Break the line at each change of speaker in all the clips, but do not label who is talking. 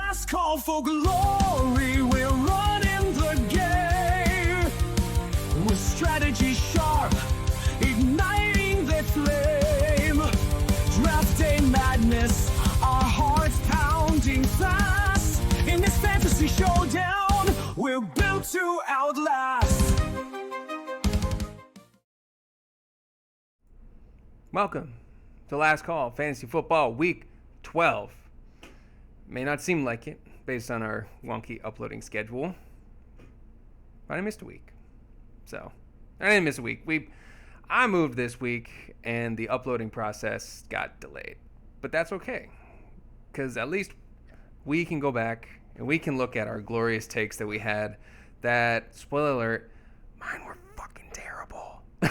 last call for glory. We're running the game with strategy sharp, igniting the flame. Draft day madness, our hearts pounding fast. In this fantasy showdown, we're built to outlast.
Welcome to Last Call Fantasy Football Week 12. May not seem like it based on our wonky uploading schedule, but I missed a week. So, I didn't miss a week. I moved this week and the uploading process got delayed. But that's okay, because at least we can go back and we can look at our glorious takes that we had that, spoiler alert, mine were fucking terrible. I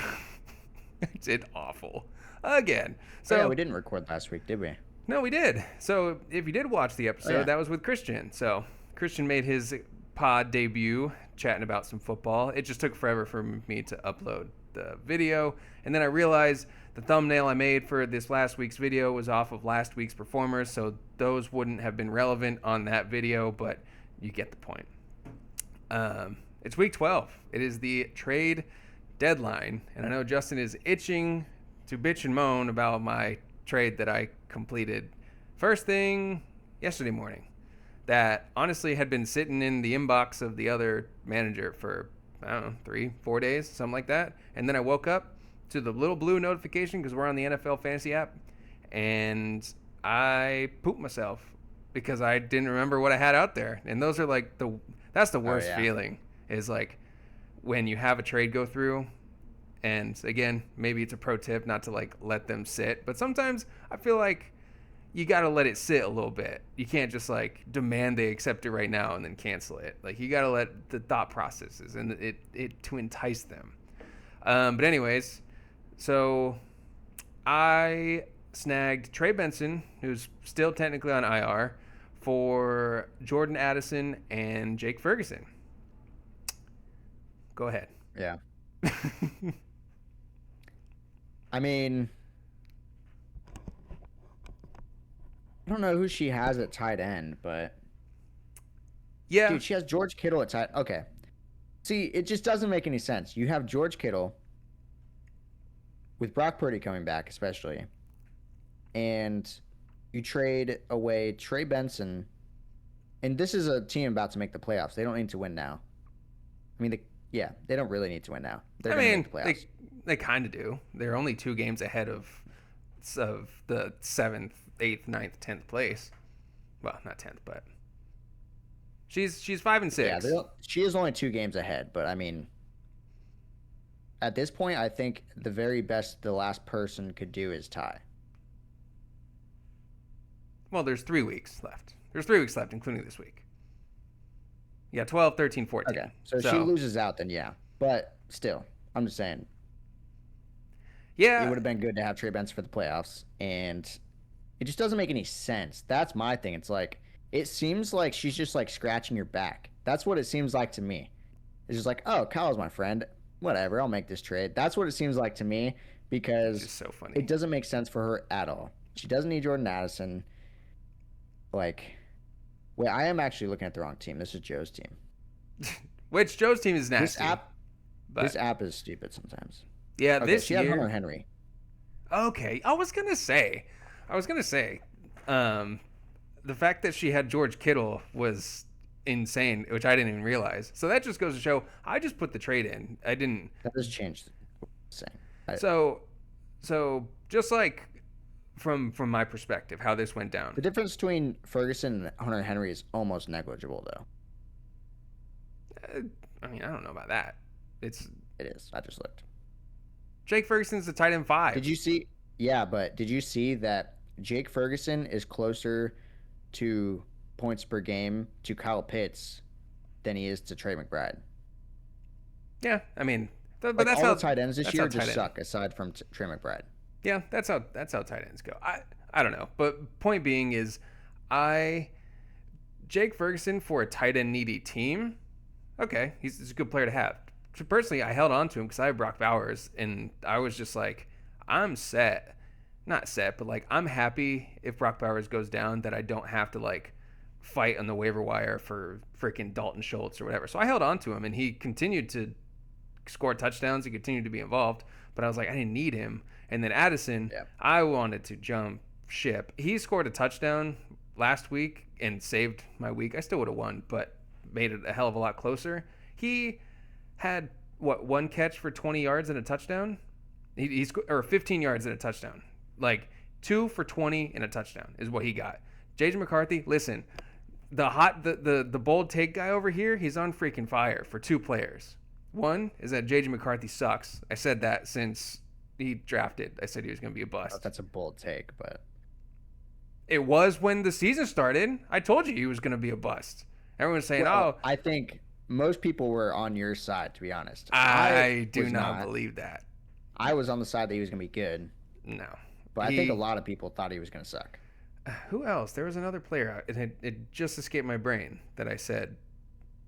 did awful. Again. So
yeah, we didn't record last week, did we?
No, we did. So if you did watch the episode, that was with Christian. So Christian made his pod debut chatting about some football. It just took forever for me to upload the video. And then I realized the thumbnail I made for this last week's video was off of last week's performers. So those wouldn't have been relevant on that video, but you get the point. It's week 12. It is the trade deadline. And I know Justin is itching to bitch and moan about my trade that I completed first thing yesterday morning that honestly had been sitting in the inbox of the other manager for, I don't know, 3-4 days, something like that. And then I woke up to the little blue notification because we're on the NFL fantasy app, and I pooped myself because I didn't remember what I had out there. And those are like that's the worst feeling, is like when you have a trade go through. And again, maybe it's a pro tip not to like let them sit, but sometimes I feel like you got to let it sit a little bit. You can't just like demand they accept it right now and then cancel it. Like you got to let the thought processes and it to entice them. But anyways, so I snagged Trey Benson, who's still technically on IR, for Jordan Addison and Jake Ferguson. Go ahead.
Yeah. I mean, I don't know who she has at tight end, but
yeah,
dude, she has George Kittle at tight. Okay, see, it just doesn't make any sense. You have George Kittle with Brock Purdy coming back, especially, and you trade away Trey Benson, and this is a team about to make the playoffs. They don't need to win now. I mean, they don't really need to win now. They're going to make the playoffs.
They kind of do. They're only 2 games ahead of the 7th, 8th, 9th, 10th place. Well, not 10th, but she's 5 and 6.
Yeah, she is only 2 games ahead, but I mean, at this point, I think the very best the last person could do is tie.
Well, there's 3 weeks left. There's 3 weeks left, including this week. Yeah, 12, 13, 14.
Okay, so she loses out, then yeah. But still, I'm just saying.
Yeah.
It would have been good to have Trey Benson for the playoffs, and it just doesn't make any sense. That's my thing. It's like, it seems like she's just like scratching your back. That's what it seems like to me. It's just like, oh, Kyle's my friend. Whatever, I'll make this trade. That's what it seems like to me, because
it's so funny.
It doesn't make sense for her at all. She doesn't need Jordan Addison. Like, wait, I am actually looking at the wrong team. This is Joe's team.
Which Joe's team is nasty.
This app is stupid sometimes.
Yeah,
okay, she had Hunter Henry.
Okay, I was gonna say, the fact that she had George Kittle was insane, which I didn't even realize. So that just goes to show, I just put the trade in. I didn't.
That has changed.
So just like from my perspective, how this went down.
The difference between Ferguson and Hunter Henry is almost negligible, though.
I mean, I don't know about that. It
is. I just looked.
Jake Ferguson's the tight end 5.
Did you see? Yeah, but did you see that Jake Ferguson is closer to points per game to Kyle Pitts than he is to Trey McBride?
Yeah, I mean, but
like
that's
all
how
the tight ends this year just suck, aside from Trey McBride.
Yeah, that's how tight ends go. I don't know, but point being is, Jake Ferguson for a tight end needy team, okay, he's a good player to have. Personally, I held on to him because I have Brock Bowers, and I was just like, I'm set. Not set, but like I'm happy if Brock Bowers goes down that I don't have to like fight on the waiver wire for freaking Dalton Schultz or whatever. So I held on to him, and he continued to score touchdowns. He continued to be involved, but I was like, I didn't need him. And then Addison, I wanted to jump ship. He scored a touchdown last week and saved my week. I still would have won, but made it a hell of a lot closer. He had one catch for 20 yards and a touchdown. He's or 15 yards and a touchdown. Like 2 for 20 and a touchdown is what he got. JJ McCarthy, listen, the bold take guy over here, he's on freaking fire for 2 players. One is that JJ McCarthy sucks. I said that since he drafted. I said he was going to be a bust.
Oh, that's a bold take, but
it was when the season started. I told you he was going to be a bust. Everyone's saying,
I think most people were on your side, to be honest.
I do not believe that.
I was on the side that he was going to be good.
No.
But I think a lot of people thought he was going to suck.
Who else? There was another player. It just escaped my brain that I said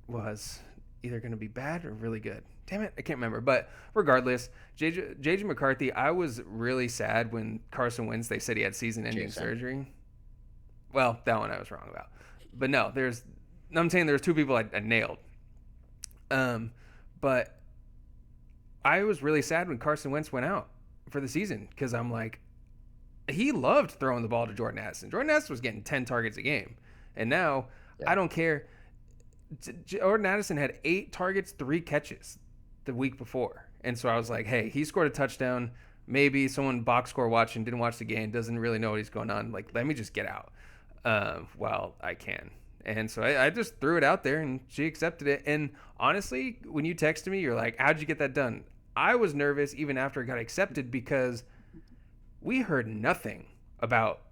was either going to be bad or really good. Damn it, I can't remember. But regardless, JJ McCarthy, I was really sad when Carson Wentz, they said he had season-ending surgery. Well, that one I was wrong about. But no, I'm saying there's 2 people I nailed. But I was really sad when Carson Wentz went out for the season because I'm like, he loved throwing the ball to Jordan Addison. Jordan Addison was getting 10 targets a game. And now, I don't care. Jordan Addison had 8 targets, 3 catches the week before. And so I was like, hey, he scored a touchdown. Maybe someone box score watching, didn't watch the game, doesn't really know what he's going on. Like, let me just get out while I can. And so I just threw it out there, and she accepted it. And honestly, when you texted me, you're like, how'd you get that done? I was nervous even after it got accepted because we heard nothing about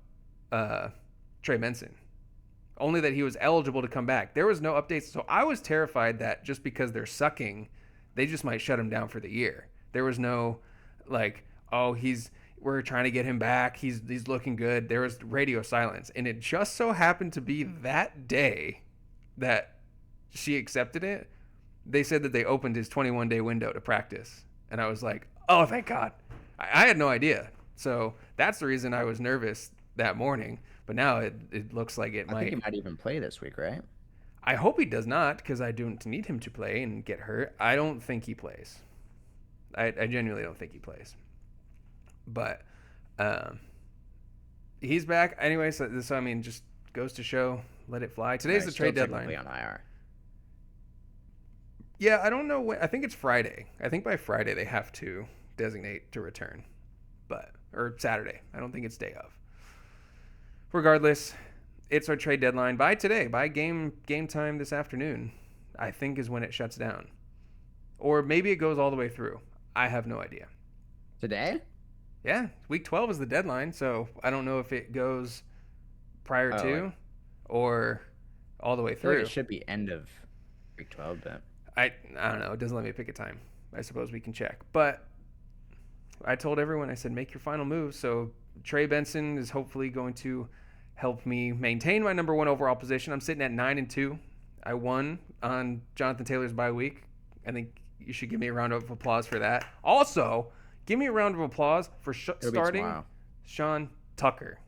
Trey Benson. Only that he was eligible to come back. There was no updates. So I was terrified that just because they're sucking, they just might shut him down for the year. There was no, like, oh, we're trying to get him back. He's looking good. There was radio silence. And it just so happened to be that day that she accepted it. They said that they opened his 21-day window to practice. And I was like, oh, thank God. I had no idea. So that's the reason I was nervous that morning. But now it looks like it might.
I think he might even play this week, right?
I hope he does not, because I don't need him to play and get hurt. I don't think he plays. I genuinely don't think he plays. But he's back anyway. So I mean, just goes to show, let it fly. Today's the trade deadline.
On IR.
Yeah, I don't know when. I think it's Friday. I think by Friday they have to designate to return, or Saturday. I don't think it's day of. Regardless, it's our trade deadline by today, by game time this afternoon. I think is when it shuts down, or maybe it goes all the way through. I have no idea.
Today?
Yeah, week 12 is the deadline, so I don't know if it goes prior to or all the way through.
Like it should be end of week 12, but
I don't know. It doesn't let me pick a time. I suppose we can check. But I told everyone, I said, make your final move. So Trey Benson is hopefully going to help me maintain my number 1 overall position. I'm sitting at 9-2. I won on Jonathan Taylor's bye week. I think you should give me a round of applause for that. Also, give me a round of applause for starting Sean Tucker.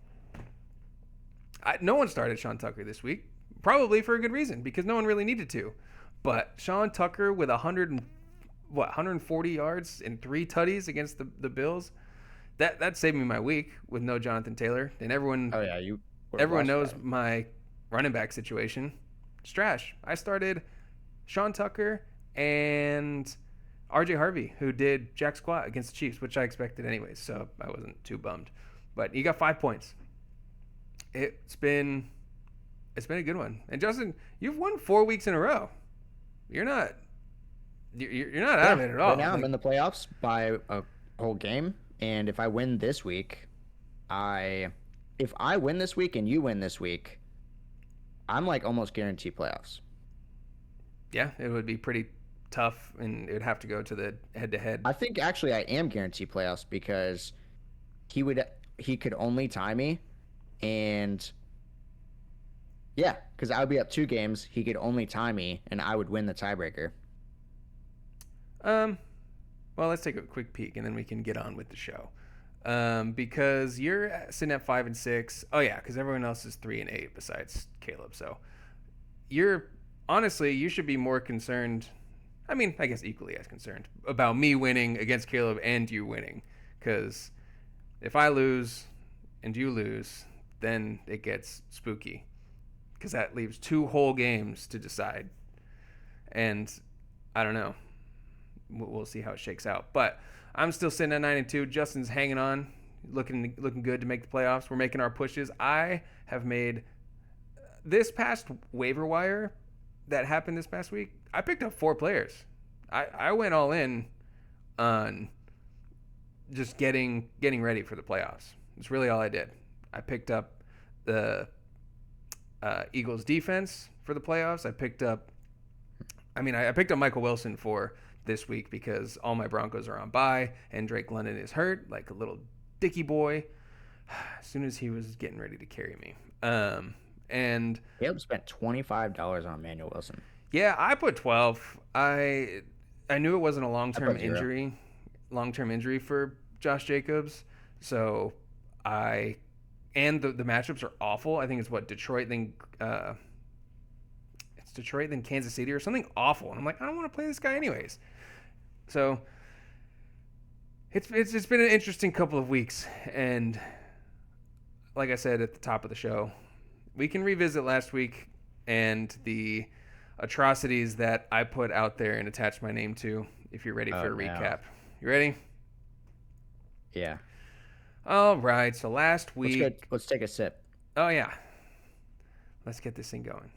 No one started Sean Tucker this week, probably for a good reason, because no one really needed to. But Sean Tucker with 140 yards and 3 tutties against the Bills, that saved me my week with no Jonathan Taylor. And everyone knows my running back situation. It's trash. I started Sean Tucker and RJ Harvey, who did jack squat against the Chiefs, which I expected anyways, so I wasn't too bummed. But he got 5 points. It's been a good one. And Justin, you've won 4 weeks in a row. You're not out of it at all.
Right now I'm in the playoffs by a whole game, and if I win this week, if I win this week and you win this week, I'm like almost guaranteed playoffs.
Yeah, it would be pretty tough, and it would have to go to the head-to-head.
I think actually I am guaranteed playoffs because he could only tie me, and yeah, because I would be up 2 games. He could only tie me, and I would win the tiebreaker.
Well, let's take a quick peek, and then we can get on with the show. because you're sitting at 5-6. Oh yeah, because everyone else is 3-8 besides Caleb. So you should be more concerned. I mean, I guess equally as concerned about me winning against Caleb and you winning, because if I lose and you lose, then it gets spooky, because that leaves 2 whole games to decide, and I don't know. We'll see how it shakes out. But I'm still sitting at 9-2. Justin's hanging on, looking good to make the playoffs. We're making our pushes. I have made this past waiver wire that happened this past week. I picked up 4 players. I went all in on just getting ready for the playoffs. That's really all I did. I picked up the Eagles defense for the playoffs. I picked up Michael Wilson for this week because all my Broncos are on bye and Drake London is hurt like a little dicky boy as soon as he was getting ready to carry me. And
Caleb spent $25 on Emmanuel Wilson.
Yeah, I put 12. I knew it wasn't a long-term injury for Josh Jacobs. So the matchups are awful. I think it's Detroit, then Detroit, then Kansas City or something awful. And I'm like, I don't want to play this guy anyways. So it's been an interesting couple of weeks. And like I said at the top of the show, we can revisit last week and the atrocities that I put out there and attached my name to if you're ready for a recap. You ready?
Yeah.
All right. So last week.
Let's take a sip.
Oh, yeah. Let's get this thing going.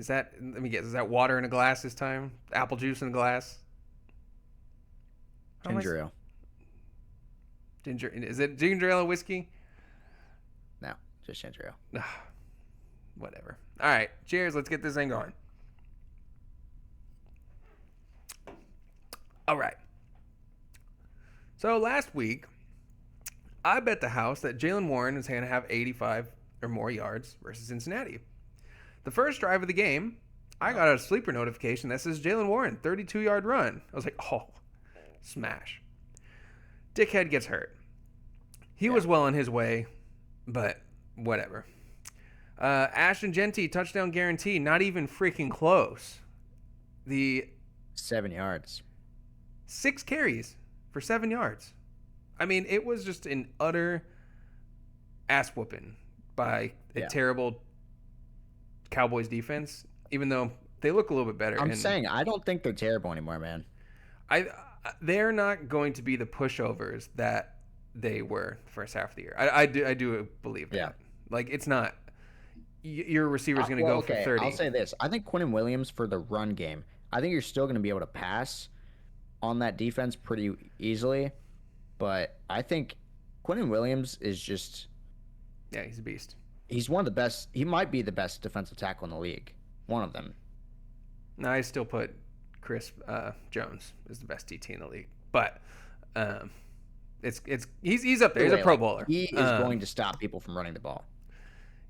Let me guess, is that water in a glass this time? Apple juice in a glass?
Ginger ale.
Is it ginger ale whiskey?
No, just ginger ale.
Whatever. All right. Cheers. Let's get this thing going. All right. So last week, I bet the house that Jaylen Warren is going to have 85 or more yards versus Cincinnati. The first drive of the game, I got a sleeper notification that says Jaylen Warren, 32-yard run. I was like, oh, smash. Dickhead gets hurt. He was well on his way, but whatever. Ashton Jeanty, touchdown guarantee, not even freaking close.
7 yards.
6 carries for 7 yards. I mean, it was just an utter ass whooping by a terrible Cowboys defense, even though they look a little bit better.
I'm saying I don't think they're terrible anymore, man.
They're not going to be the pushovers that they were the first half of the year. I do believe that.
Yeah.
Like, it's not your receiver's going to go for 30.
I'll say this. I think Quinnen Williams for the run game, I think you're still going to be able to pass on that defense pretty easily, but I think Quinnen Williams is just...
Yeah, he's a beast.
He's one of the best. He might be the best defensive tackle in the league. One of them.
No, I still put Chris Jones as the best DT in the league, but he's up there. He's a Pro Bowler.
He is going to stop people from running the ball.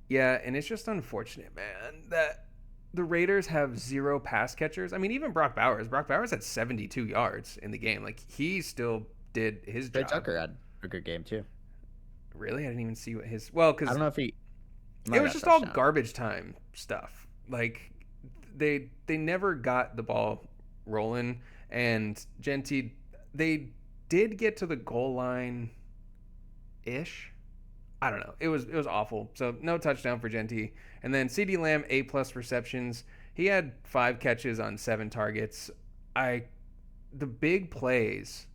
Yeah, and it's just unfortunate, man, that the Raiders have 0 pass catchers. I mean, even Brock Bowers. Brock Bowers had 72 yards in the game. Like, he still did his
Trey
job.
Tucker had a good game too.
Really? I didn't even see what his... Well, because...
I don't know if he...
It was just all garbage time stuff. Like, they never got the ball rolling, and Jeanty, they did get to the goal line ish. I don't know. It was awful. So no touchdown for Jeanty. And then CeeDee Lamb, 8+ receptions. He had 5 catches on 7 targets. The big plays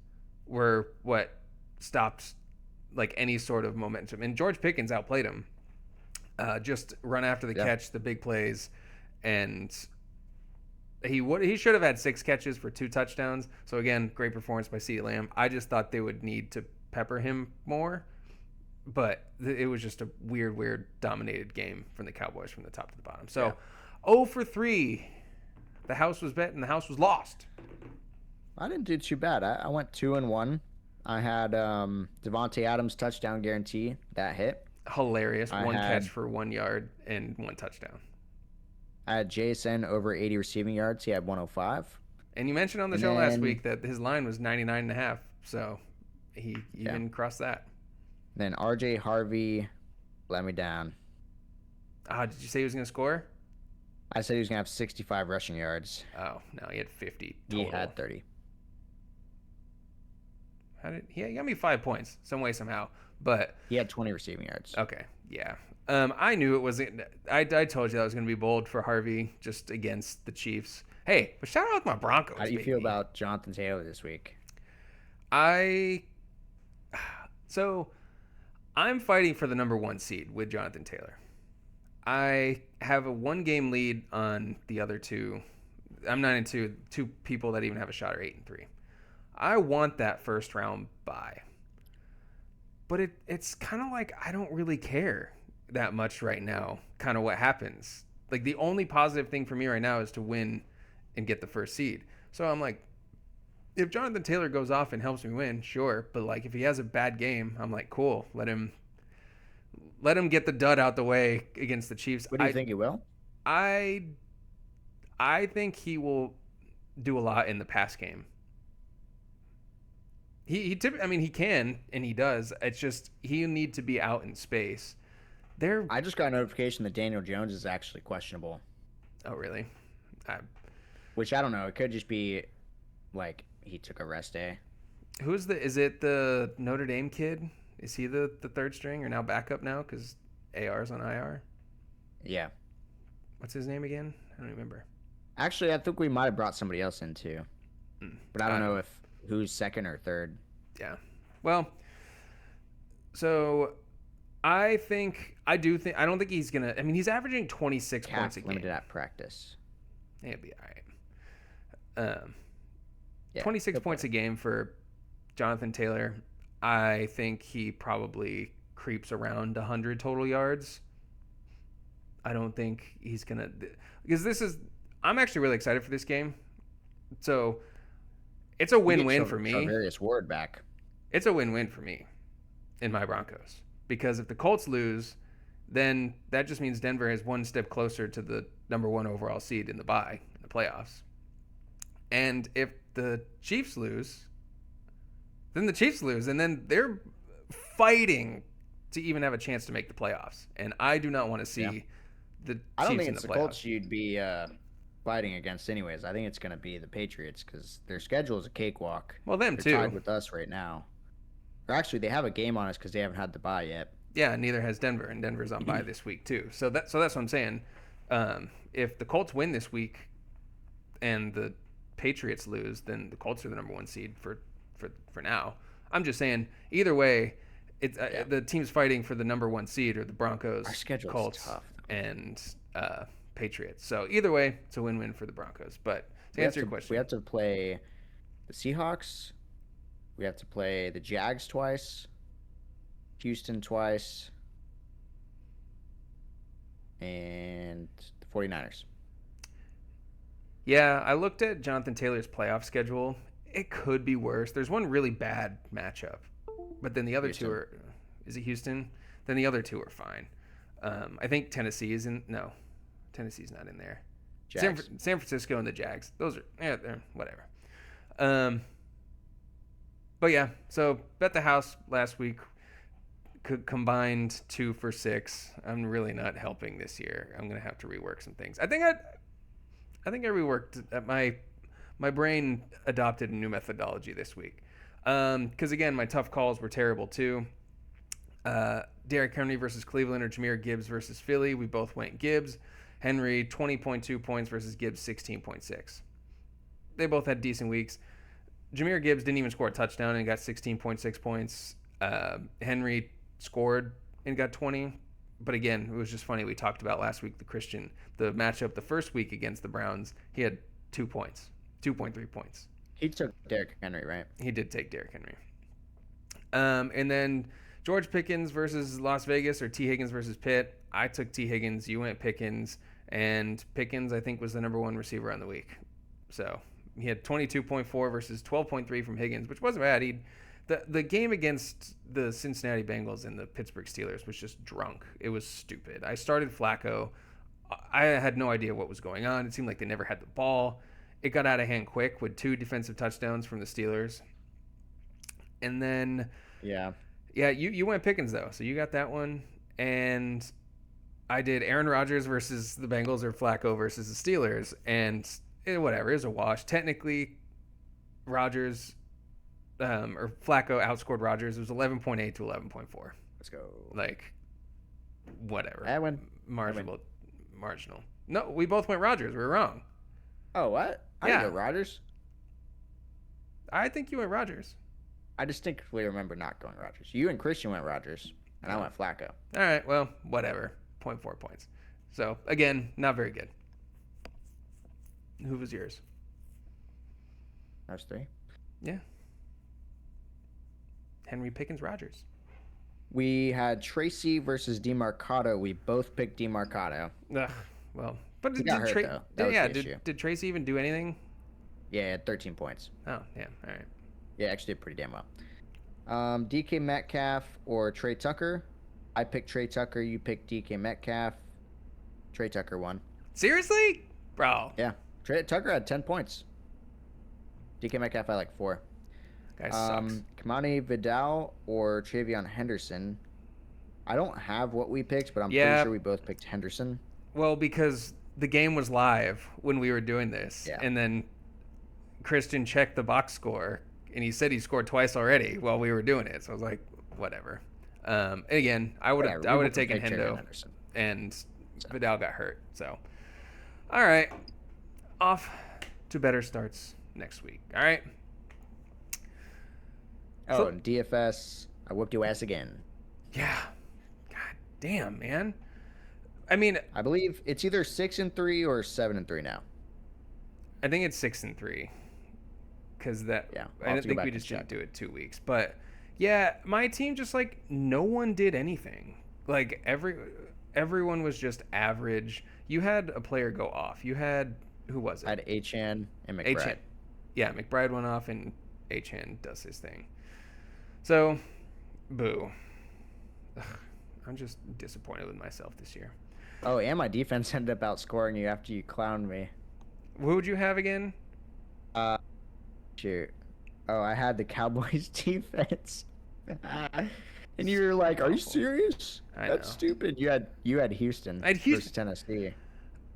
were what stopped like any sort of momentum. And George Pickens outplayed him. Just run after the catch, the big plays, and he should have had 6 catches for 2 touchdowns. So again, great performance by CeeDee Lamb. I just thought they would need to pepper him more, but it was just a weird dominated game from the Cowboys from the top to the bottom. So 0 for 3. The house was bet and the house was lost.
I didn't do too bad. I went 2-1. I had Devontae Adams touchdown guarantee that hit.
Hilarious. One catch for 1 yard and 1 touchdown.
I had Jason over 80 receiving yards. He had 105.
And you mentioned on the show last week that his line was 99.5, so he even crossed that.
Then RJ Harvey let me down.
Did you say he was going to score?
I said he was gonna have 65 rushing yards.
Oh, no, he had 50 total.
He had 30.
He got me 5 points some way, somehow. But
He had 20 receiving yards.
okay, yeah. I knew it wasn't. I told you that was going to be bold for Harvey just against the Chiefs. Hey, but shout out my Broncos.
How do you feel
baby.
about Jonathan Taylor this week?
So I'm fighting for the number 1 seed with Jonathan Taylor. I have a 1-game lead on the other two. I'm 9-2. 2 people that even have a shot are 8-3. I want that first round bye. But it's kind of like I don't really care that much right now, kind of what happens. Like the only positive thing for me right now is to win and get the first seed. So I'm like, if Jonathan Taylor goes off and helps me win, sure. But like if he has a bad game, I'm like, cool, let him get the dud out the way against the Chiefs.
What do you think he will?
I think he will do a lot in the pass game. He can and he does. It's just he'll need to be out in space.
I just got a notification that Daniel Jones is actually questionable.
Oh really?
Which I don't know. It could just be like he took a rest day.
Is it the Notre Dame kid? Is he the third string or now backup now because AR's on IR?
Yeah.
What's his name again? I don't remember.
Actually, I think we might have brought somebody else in too. But I don't know if who's second or third.
Yeah. Well, so I don't think he's going to. I mean, he's averaging 26 points a game.
Limited at practice.
He'll be all right. 26 points a game for Jonathan Taylor. I think he probably creeps around 100 total yards. I don't think he's going to, because I'm actually really excited for this game. So it's a win-win for me.
Charvarius Ward back.
It's a win-win for me in my Broncos. Because if the Colts lose, then that just means Denver is one step closer to the number 1 overall seed in the bye, in the playoffs. And if the Chiefs lose, then the Chiefs lose, and then they're fighting to even have a chance to make the playoffs. And I do not want to see the Chiefs in the playoffs.
I don't think it's the Colts you'd be fighting against anyways. I think it's going to be the Patriots because their schedule is a cakewalk.
Well, them
They're
too.
tied with us right now. Or actually, they have a game on us because they haven't had the bye yet.
Yeah, neither has Denver, and Denver's on bye this week too. So that's what I'm saying. If the Colts win this week and the Patriots lose, then the Colts are the number 1 seed for now. I'm just saying, either way, it's the team's fighting for the number 1 seed or the Broncos, Colts,
tough.
and Patriots. So either way, it's a win-win for the Broncos. But to answer your question,
we have to play the Seahawks. We have to play the Jags twice, Houston twice, and the 49ers.
yeah, I looked at Jonathan Taylor's playoff schedule. It could be worse. There's one really bad matchup, but then the other two are. Is it Houston? Then the other 2 are fine. I think Tennessee is in. No, Tennessee's not in there. San Francisco and the Jags. Those are they're whatever. But yeah, so bet the house last week. Combined 2 for 6. I'm really not helping this year. I'm gonna have to rework some things. I think I reworked my brain adopted a new methodology this week. Because again, my tough calls were terrible too. Derrick Henry versus Cleveland or Jahmyr Gibbs versus Philly. We both went Gibbs. Henry 20.2 points versus Gibbs 16.6. They both had decent weeks. Jahmyr Gibbs didn't even score a touchdown and got 16.6 points. Henry scored and got 20. But again, it was just funny. We talked about last week the matchup the first week against the Browns. He had 2 points, 2.3 points.
He took Derrick Henry, right?
He did take Derrick Henry. And then George Pickens versus Las Vegas or T. Higgins versus Pitt. I took T. Higgins. You went Pickens. And Pickens, I think, was the number 1 receiver on the week. So he had 22.4 versus 12.3 from Higgins, which wasn't bad. The game against the Cincinnati Bengals and the Pittsburgh Steelers was just drunk. It was stupid. I started Flacco. I had no idea what was going on. It seemed like they never had the ball. It got out of hand quick with 2 defensive touchdowns from the Steelers. And then Yeah, you went Pickens though, so you got that one, and I did Aaron Rodgers versus the Bengals or Flacco versus the Steelers, and whatever, it was a wash. Technically, Rodgers or Flacco outscored Rodgers. It was 11.8 to 11.4.
Let's go.
Like, whatever.
I win.
Marginal. No, we both went Rodgers. We were wrong.
Oh, what? I
Yeah.
didn't go Rodgers.
I think you went Rodgers.
I distinctly remember not going Rodgers. You and Christian went Rodgers, and I went Flacco.
All right, well, whatever. 0.4 points. So, again, not very good. Who was yours?
That's 3.
Yeah. Henry Pickens Rodgers.
We had Tracy versus DeMarcado. We both picked DeMarcado.
Ugh, well, but
He got hurt, though. That was the issue.
Did Tracy even do anything?
Yeah, he had 13 points.
Oh, yeah, all right.
Yeah, actually did pretty damn well. DK Metcalf or Trey Tucker. I picked Trey Tucker. You picked DK Metcalf. Trey Tucker won.
Seriously? Bro.
Yeah. Trey Tucker had 10 points. DK Metcalf had like 4.
Guy sucks.
Kamani Vidal or Travion Henderson. I don't have what we picked, but I'm
Yeah.
pretty sure we both picked Henderson.
Well, because the game was live when we were doing this,
Yeah.
and then Christian checked the box score, and he said he scored twice already while we were doing it. So I was like, whatever. And again, I would have taken Hendo, and Vidal got hurt. So, all right, off to better starts next week. All right.
Oh,
So-
and DFS, I whooped your ass again.
Yeah. God damn, man. I mean,
I believe it's either 6-3 or 7-3 now.
I think it's 6-3. Because that,
Yeah, I'll
I
have
don't
to go
think
back
we
and
just didn't
check.
do it 2 weeks. But yeah, my team just like no one did anything. Like everyone was just average. You had a player go off. You had, who was it?
I had Achan and McBride.
Achan. Yeah, McBride went off and Achan does his thing. So, boo. Ugh, I'm just disappointed with myself this year.
Oh, and my defense ended up outscoring you after you clowned me.
Who would you have again?
Shoot. Oh, I had the Cowboys defense. And you were like, "Are you serious?
I
That's
know.
stupid." You had Houston
I had Houston.
versus Tennessee.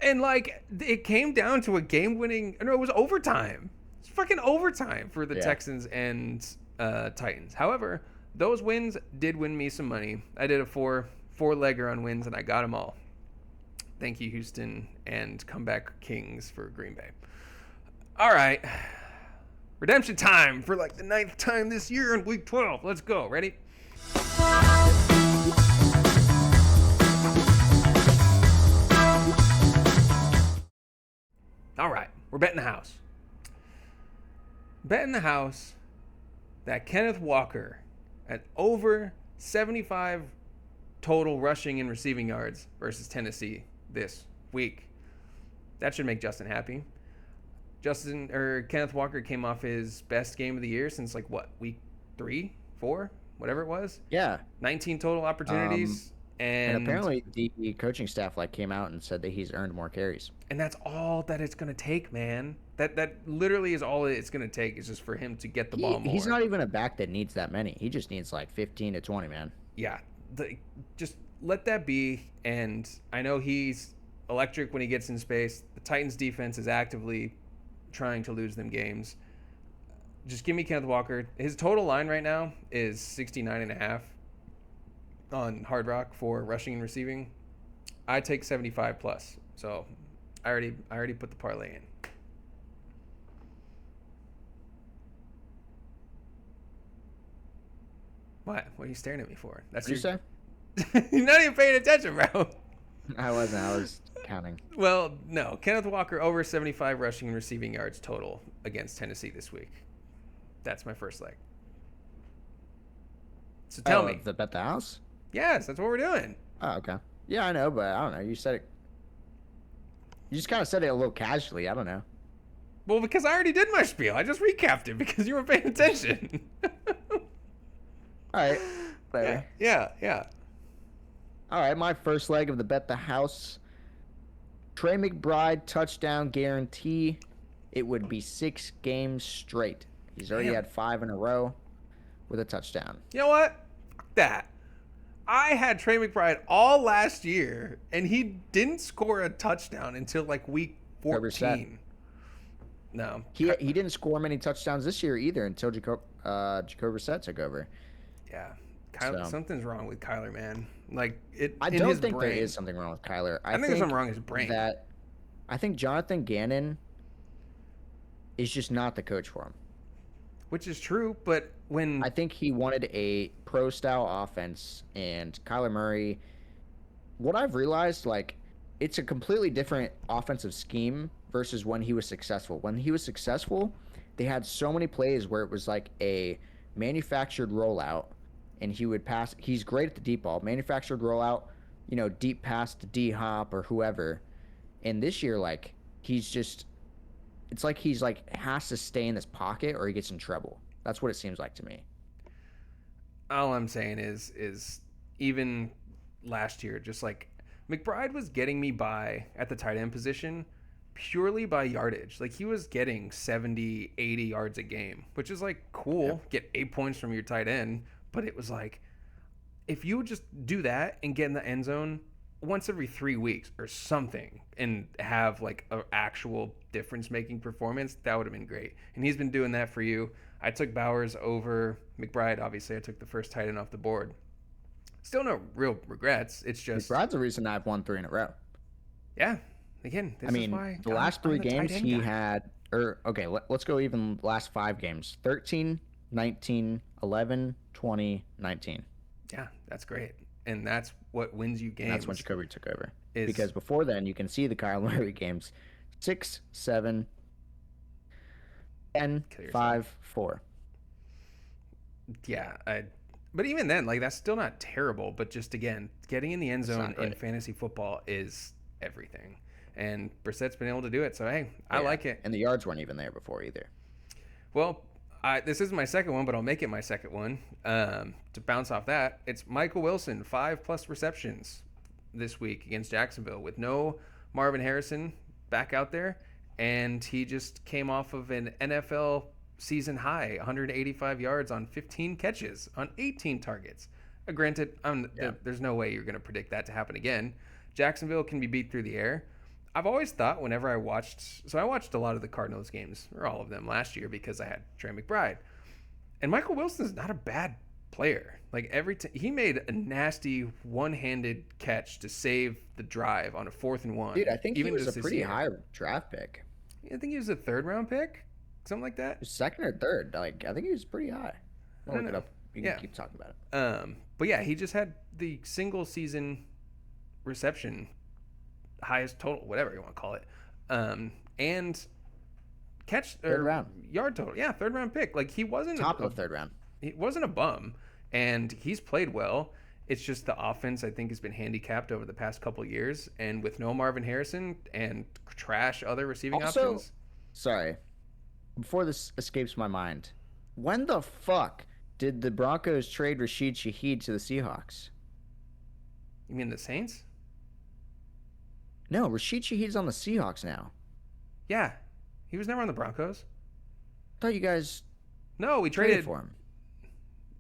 And like it came down to a game-winning. No, it was overtime. It's fucking overtime for the
Yeah.
Texans and Titans. However, those wins did win me some money. I did a four-legger on wins, and I got them all. Thank you, Houston, and comeback Kings for Green Bay. All right, redemption time for like the 9th time this year in Week 12. Let's go. Ready? All right, we're betting the house. Betting the house that Kenneth Walker at over 75 total rushing and receiving yards versus Tennessee this week. That should make Justin happy. Kenneth Walker came off his best game of the year since like what, week 3, 4, whatever it was.
Yeah.
19 total opportunities.
And apparently the coaching staff like came out and said that he's earned more carries.
And that's all that it's going to take, man. That literally is all it's going to take is just for him to get the ball more.
He's not even a back that needs that many. He just needs like 15 to 20, man.
Yeah. Just let that be. And I know he's electric when he gets in space. The Titans defense is actively trying to lose them games. Just give me Kenneth Walker. His total line right now is 69.5 on Hard Rock for rushing and receiving. I take 75 plus. So I already put the parlay in. What? What are you staring at me for? That's
What did you say?
You're not even paying attention, bro.
I wasn't. I was counting.
Well, no. Kenneth Walker over 75 rushing and receiving yards total against Tennessee this week. That's my first leg. So tell me.
The bet the house?
Yes, that's what we're doing.
Oh, okay. Yeah, I know, but I don't know. You said it. You just kind of said it a little casually. I don't know.
Well, because I already did my spiel. I just recapped it because you weren't paying attention.
All right. Whatever.
Yeah.
All right, my first leg of the bet the house. Trey McBride touchdown guarantee. It would be 6 games straight. He's already
Damn.
had 5 in a row with a touchdown.
You know what? that. I had Trey McBride all last year, and he didn't score a touchdown until like week 14. No,
He didn't score many touchdowns this year either until Jacoby Brissett took over.
yeah,
So-
something's wrong with Kyler, man. Like it.
I
in
don't
his
think
brain.
there is something wrong with Kyler.
I think there's something wrong with his brain.
I think Jonathan Gannon is just not the coach for him.
Which is true, but when
I think he wanted a pro style offense, and Kyler Murray. What I've realized, like, it's a completely different offensive scheme versus when he was successful. When he was successful, they had so many plays where it was like a manufactured rollout, and he would pass. He's great at the deep ball, manufactured rollout, deep pass to D Hop or whoever. And this year, like, it's like he's like has to stay in this pocket or he gets in trouble. That's what it seems like to me.
all I'm saying is even last year, just like McBride was getting me by at the tight end position purely by yardage. Like he was getting 70, 80 yards a game, which is like cool.
Yep.
Get 8 points from your tight end. But it was like, if you would just do that and get in the end zone once every 3 weeks or something and have like an actual difference making performance, that would have been great. And he's been doing that for you. I took Bowers over McBride. Obviously, I took the first tight end off the board. Still no real regrets. It's just,
McBride's the reason I've won 3 in a row.
yeah. Again, this
I mean,
is why
the last 3
I'm the tight
games
end
he
guy.
had, let's go even last 5 games: 13, 19, 11, 20, 19.
Yeah, that's great. And that's what wins you games.
And that's when Jacoby took over.
is-
Because before then, you can see the Kyle Murray games: 6, 7, 10,
Kill yourself.
5, 4.
Yeah, but even then, like that's still not terrible. But just again, getting in the end zone
not
in
great.
fantasy football is everything. And Brissett's been able to do it. So hey, I
Yeah.
like it.
And the yards weren't even there before either.
Well, this is my second one, but I'll make it my second one. To bounce off that, it's Michael Wilson, 5+ receptions this week against Jacksonville with no Marvin Harrison back out there. And he just came off of an NFL season high, 185 yards on 15 catches on 18 targets. Granted, there's no way you're going to predict that to happen again. Jacksonville can be beat through the air. I've always thought whenever I watched a lot of the Cardinals games, or all of them last year because I had Trey McBride. And Michael Wilson is not a bad player. Like he made a nasty one-handed catch to save the drive on a 4th and 1.
Dude, I think he was
just
a
this
pretty
year.
high draft pick.
I think he was a 3rd-round pick, something like that.
2nd or 3rd. Like, I think he was pretty high. I'll
I
look
don't
it
know.
up. You can
Yeah.
keep talking about it.
But yeah, he just had the single season reception highest total, whatever you want to call it, and catch or
3rd round.
yard total. Yeah, 3rd-round pick. Like he wasn't
Top of the 3rd round.
he wasn't a bum, and he's played well. It's just the offense I think has been handicapped over the past couple of years, and with no Marvin Harrison and trash other receiving
Also,
options.
sorry, before this escapes my mind, when the fuck did the Broncos trade Rashid Shaheed to the Seahawks?
You mean the Saints?
No, Rashid Shaheed's on the Seahawks now.
Yeah, he was never on the Broncos.
I thought you guys
No, we
traded
traded
for him.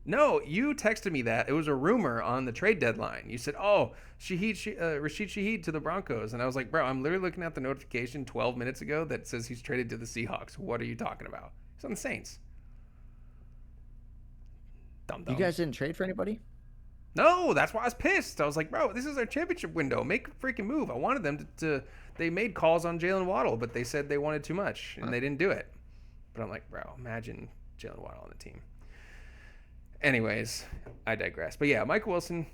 No, you texted me that. It was a rumor on the trade deadline. You said, oh, Rashid Shaheed to the Broncos. And I was like, bro, I'm literally looking at the notification 12 minutes ago that says he's traded to the Seahawks. What are you talking about? He's on the Saints. Dumb.
You guys didn't trade for anybody?
No, that's why I was pissed. I was like, bro, this is our championship window. Make a freaking move. I wanted them to they made calls on Jalen Waddle, but they said they wanted too much, and they didn't do it. But I'm like, bro, imagine Jalen Waddle on the team. Anyways, I digress. But yeah, Michael Wilson,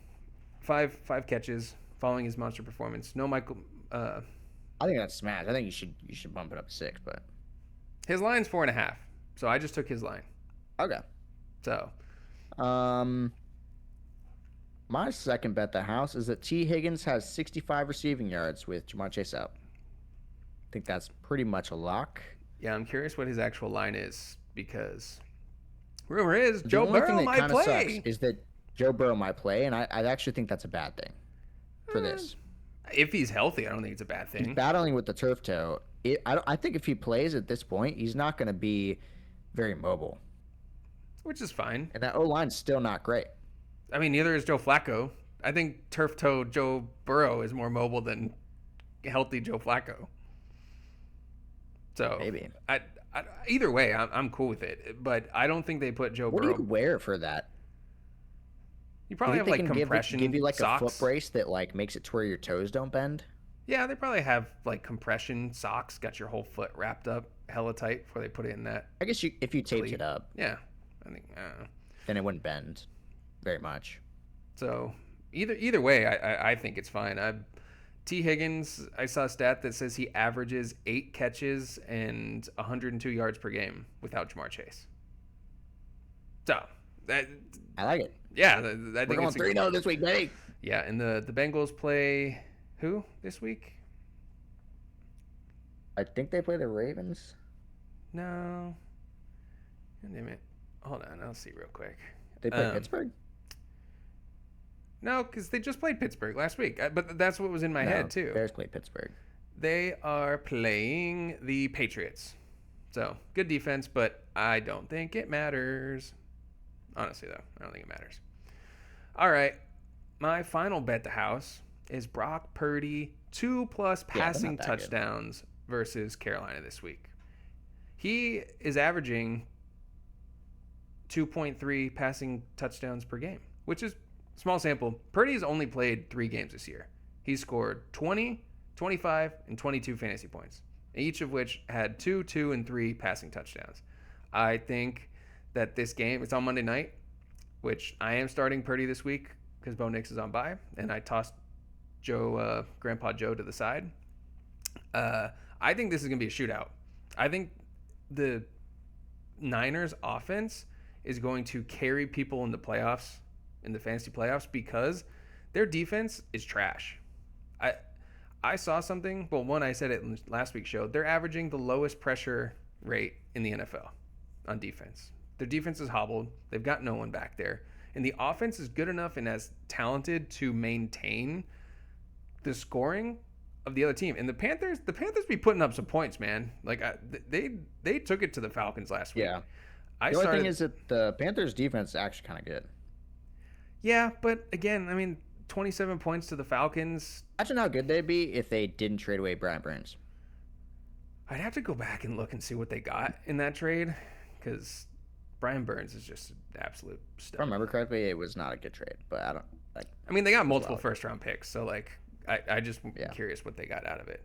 five catches following his monster performance. No Michael.
I think that's smash. I think you should bump it up to 6, but
His line's 4.5, so I just took his line.
okay.
So
My second bet the house is that T. Higgins has 65 receiving yards with Jamar Chase out. I think that's pretty much a lock.
yeah, I'm curious what his actual line is because rumor is
The
Joe
only thing
Burrow
that
might
kinda
play.
sucks is that Joe Burrow might play, and I actually think that's a bad thing for this.
If he's healthy, I don't think it's a bad
He's
thing.
battling with the turf toe. I think if he plays at this point, he's not going to be very mobile.
Which is fine.
And that O-line's still not great.
I mean, neither is Joe Flacco. I think turf toe Joe Burrow is more mobile than healthy Joe Flacco. So
Maybe.
Either way, I'm cool with it. But I don't think they put Joe
What
Burrow.
do you wear for that?
You probably have
Do you
like
think they can
compression
give you like
socks.
a foot brace that like makes it to where your toes don't bend?
Yeah, they probably have like compression socks, got your whole foot wrapped up hella tight before they put it in that.
I guess if you taped
Cleat.
it up,
Yeah, I think I don't know.
then it wouldn't bend very much.
So either way, I think it's fine. T. Higgins, I saw a stat that says he averages 8 catches and 102 yards per game without Jamar Chase. So that
I like it.
yeah, I
We're
think
going
it's
3-0 this week, baby.
yeah. And the Bengals play who this week?
I think they play the Ravens.
No. God damn it. Hold on, I'll see real quick.
They play Pittsburgh.
No, because they just played Pittsburgh last week. But that's what was in my head too.
Bears play Pittsburgh.
They are playing the Patriots. So, good defense, but I don't think it matters. Honestly, though, I don't think it matters. All right. My final bet the house is Brock Purdy 2+ passing
not that good.
touchdowns versus Carolina this week. He is averaging 2.3 passing touchdowns per game, which is small sample. Purdy's only played 3 games this year. He scored 20, 25, and 22 fantasy points, each of which had 2, 2, and 3 passing touchdowns. I think that this game, it's on Monday night, which I am starting Purdy this week because Bo Nix is on bye, and I tossed Grandpa Joe to the side. I think this is going to be a shootout. I think the Niners offense is going to carry people in the playoffs, in the fantasy playoffs, because their defense is trash. I saw something, well, one, I said it in last week's show. They're averaging the lowest pressure rate in the NFL on defense. Their defense is hobbled. They've got no one back there. And the offense is good enough and as talented to maintain the scoring of the other team. And the Panthers be putting up some points, man. Like they took it to the Falcons last week.
Yeah. The only thing is that the Panthers' defense is actually kind of good.
Yeah, but again, I mean, 27 points to the Falcons.
Imagine how good they'd be if they didn't trade away Brian Burns.
I'd have to go back and look and see what they got in that trade, because Brian Burns is just an absolute stud.
If I remember correctly, it was not a good trade, but I don't like.
I mean, they got multiple first-round picks, so like, I just
Yeah.
curious what they got out of it.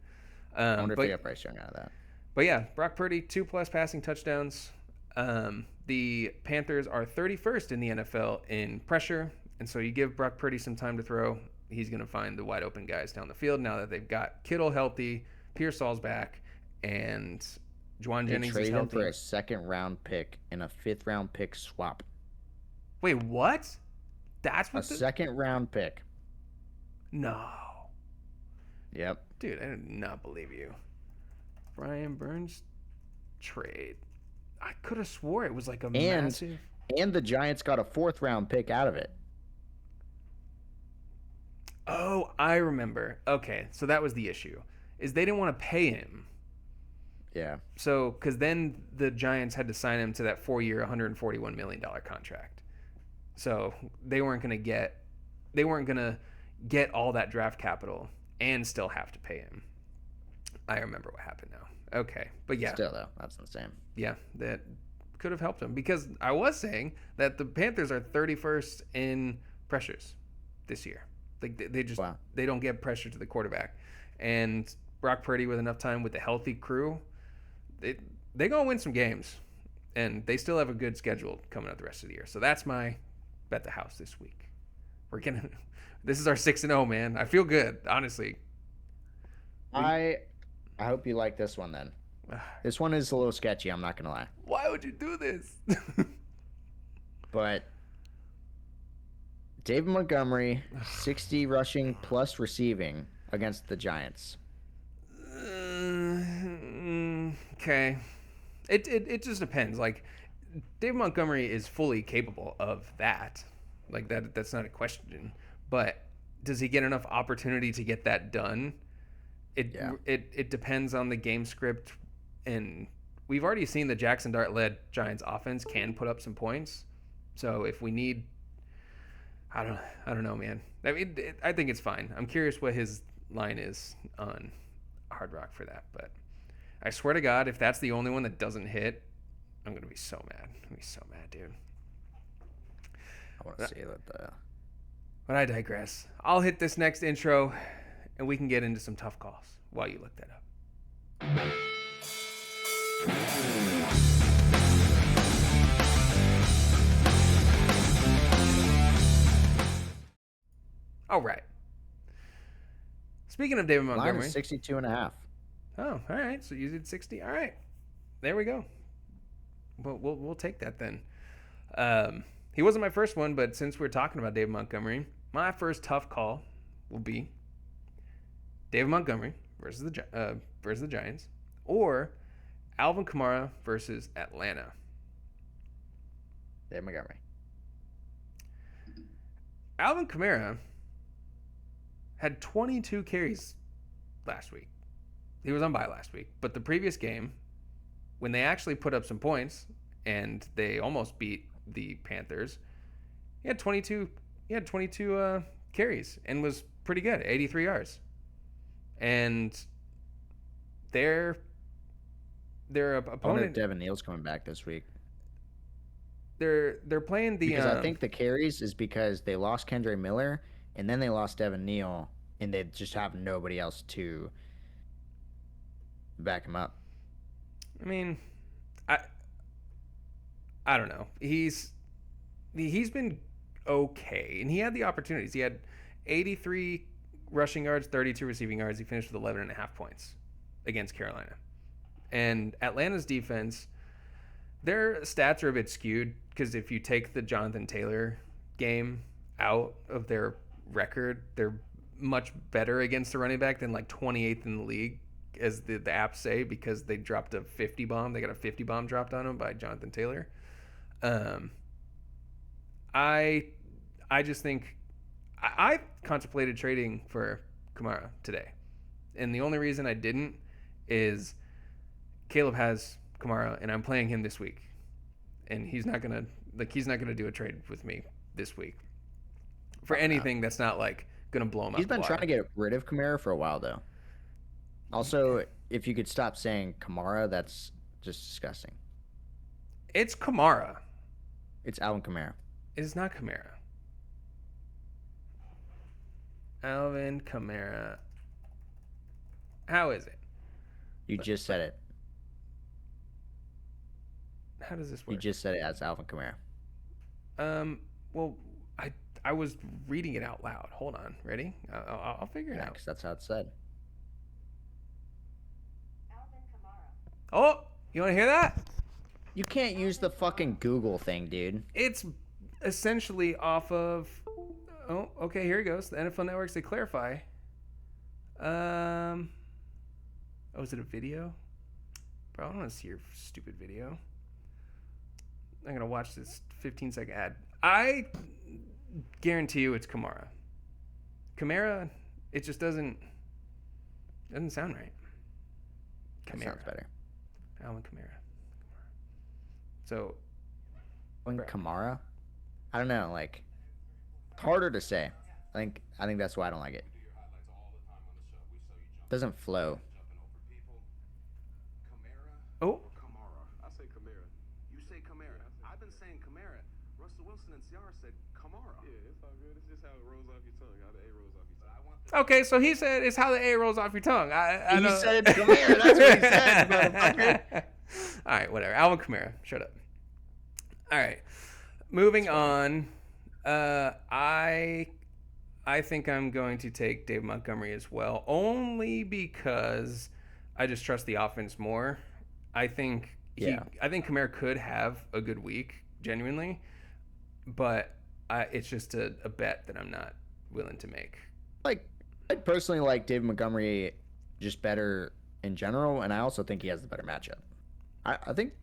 I wonder if they got Bryce Young out of that.
But yeah, Brock Purdy 2+ passing touchdowns. The Panthers are 31st in the NFL in pressure, and so you give Brock Purdy some time to throw, he's going to find the wide open guys down the field now that they've got Kittle healthy, Pearsall's back, and Juwan
They
Jennings is
traded him
healthy.
for a 2nd-round pick and a 5th-round pick swap.
Wait, what? That's
A
what
2nd-round pick.
No.
Yep.
Dude, I did not believe you. Brian Burns trade. I could have swore it was like a massive.
And the Giants got a 4th-round pick out of it.
Oh, I remember. Okay, so that was the issue. Is they didn't want to pay him.
Yeah.
So, because then the Giants had to sign him to that 4-year, $141 million contract. So they weren't going to get all that draft capital and still have to pay him. I remember what happened now. Okay, but yeah.
Still, though, that's insane.
Yeah, that could have helped him, because I was saying that the Panthers are 31st in pressures this year. Like they just they don't get pressure to the quarterback, and Brock Purdy with enough time with the healthy crew, they gonna win some games, and they still have a good schedule coming up the rest of the year. So that's my bet the house this week. This is our 6-0, man. I feel good, honestly.
I hope you like this one then. This one is a little sketchy, I'm not gonna lie.
Why would you do this?
But David Montgomery, 60 rushing plus receiving against the Giants.
Okay. It just depends. Like, David Montgomery is fully capable of that. Like, that's not a question. But does he get enough opportunity to get that done? It depends on the game script. And we've already seen the Jackson Dart-led Giants offense can put up some points. So if we need I don't know, man. I mean, I think it's fine. I'm curious what his line is on Hard Rock for that, but I swear to God, if that's the only one that doesn't hit, I'm gonna be so mad. I'm gonna be so mad, dude.
I want to see that.
But I digress. I'll hit this next intro, and we can get into some tough calls while you look that up. All right. Speaking of David
Line
Montgomery.
is 62.5.
Oh, all right. So you did 60. All right. There we go. We'll take that then. He wasn't my first one, but since we're talking about David Montgomery, my first tough call will be David Montgomery versus the Giants, or Alvin Kamara versus Atlanta.
Dave Montgomery.
Alvin Kamara had 22 carries last week. He was on bye last week, but the previous game, when they actually put up some points and they almost beat the Panthers, he had 22. He had 22 carries and was pretty good, 83 yards. And their
I wonder if
opponent,
Devin Neal's coming back this week.
they're playing the.
Because I think the carries is because they lost Kendre Miller and then they lost Devin Neal, and they just have nobody else to back him up.
I mean, I don't know. He's been okay, and he had the opportunities. He had 83 rushing yards, 32 receiving yards. He finished with 11.5 points against Carolina. And Atlanta's defense, their stats are a bit skewed because if you take the Jonathan Taylor game out of their record, they're much better against the running back than like 28th in the league, as the apps say, because they dropped a 50 bomb. They got a 50 bomb dropped on them by Jonathan Taylor. I just think I contemplated trading for Kamara today, and the only reason I didn't is Caleb has Kamara, and I'm playing him this week, and he's not gonna do a trade with me this week for anything that's not like gonna blow him up.
He's been trying to get rid of Kamara for a while, though. Also, if you could stop saying Kamara, that's just disgusting.
It's Kamara.
It's Alvin Kamara.
It's not Kamara. Alvin Kamara. How is it?
You just said it.
How does this
You
work?
just said it as Alvin Kamara.
Well, I was reading it out loud. Hold on. Ready? I'll figure it
Yeah,
out.
'cause that's how it's said.
Oh, you want to hear that?
You can't use the fucking Google thing, dude.
It's essentially off of. Oh, okay. Here it goes. The NFL Networks, they clarify. Oh, is it a video? Bro, I don't want to see your stupid video. I'm gonna watch this 15-second ad. I guarantee you, it's Kamara. Kamara, it just doesn't sound right.
That sounds better.
Alvin Kamara. So
When Kamara? I don't know, like, it's harder to say. I think that's why I don't like it. Doesn't flow.
oh,
Kamara. I say Kamara. You say Kamara. I've been saying Kamara. Russell Wilson and Ciara said Kamara. Yeah, it's all good. It's just how it rolls off your tongue. How the A rolls off your tongue. I want the
okay. So he said it's how the A rolls off your tongue. I
He
know.
said Kamara. That's what he said, motherfucker.
All right, whatever. Alvin Kamara. Shut up. All right. Moving on. I think I'm going to take Dave Montgomery as well, only because I just trust the offense more. I think Kamara could have a good week, genuinely, but it's just a bet that I'm not willing to make.
Like, I personally like David Montgomery just better in general, and I also think he has the better matchup. I think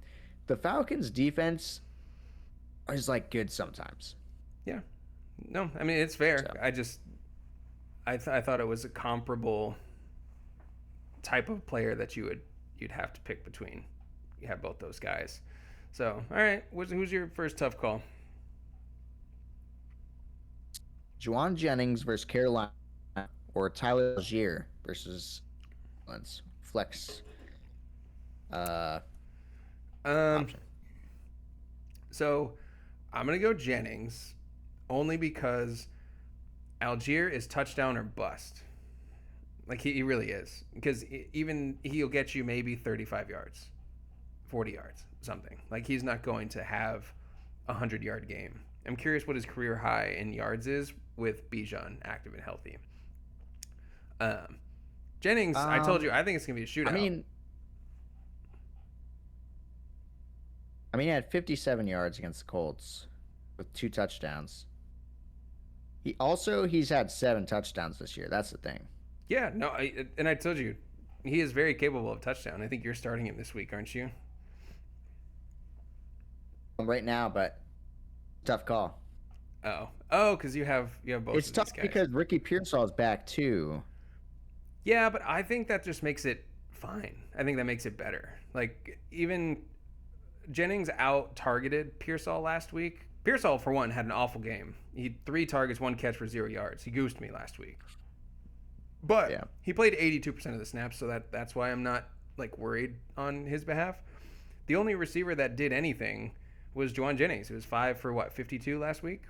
the Falcons' defense is like good sometimes.
Yeah. No, I mean, it's fair.
So.
I thought it was a comparable type of player that you'd have to pick between. You have both those guys. So, all right, who's your first tough call?
Juwan Jennings versus Carolina or Tyler Algier versus Lens flex
Um,
option.
so I'm gonna go Jennings, only because Algier is touchdown or bust. Like he really is, because even he'll get you maybe 35 yards, 40 yards, something. Like he's not going to have a 100-yard game. I'm curious what his career high in yards is with Bijan active and healthy. Jennings, I told you, I think it's gonna be a shootout.
I mean, he had 57 yards against the Colts with 2 touchdowns. He's had 7 touchdowns this year. That's the thing.
Yeah, no, I told you, he is very capable of touchdown. I think you're starting him this week, aren't you?
Right now, but tough call.
Oh, because you have both.
It's
of
tough
these guys.
because Ricky Pearsall is back too.
Yeah, but I think that just makes it fine. I think that makes it better. Like even Jennings out targeted Pearsall last week. Pearsall, for one, had an awful game. He had 3 targets, 1 catch for 0 yards. He goosed me last week. But
Yeah.
he played 82% of the snaps, so that's why I'm not like worried on his behalf. The only receiver that did anything was Juwan Jennings. It was 5 for 52 last week.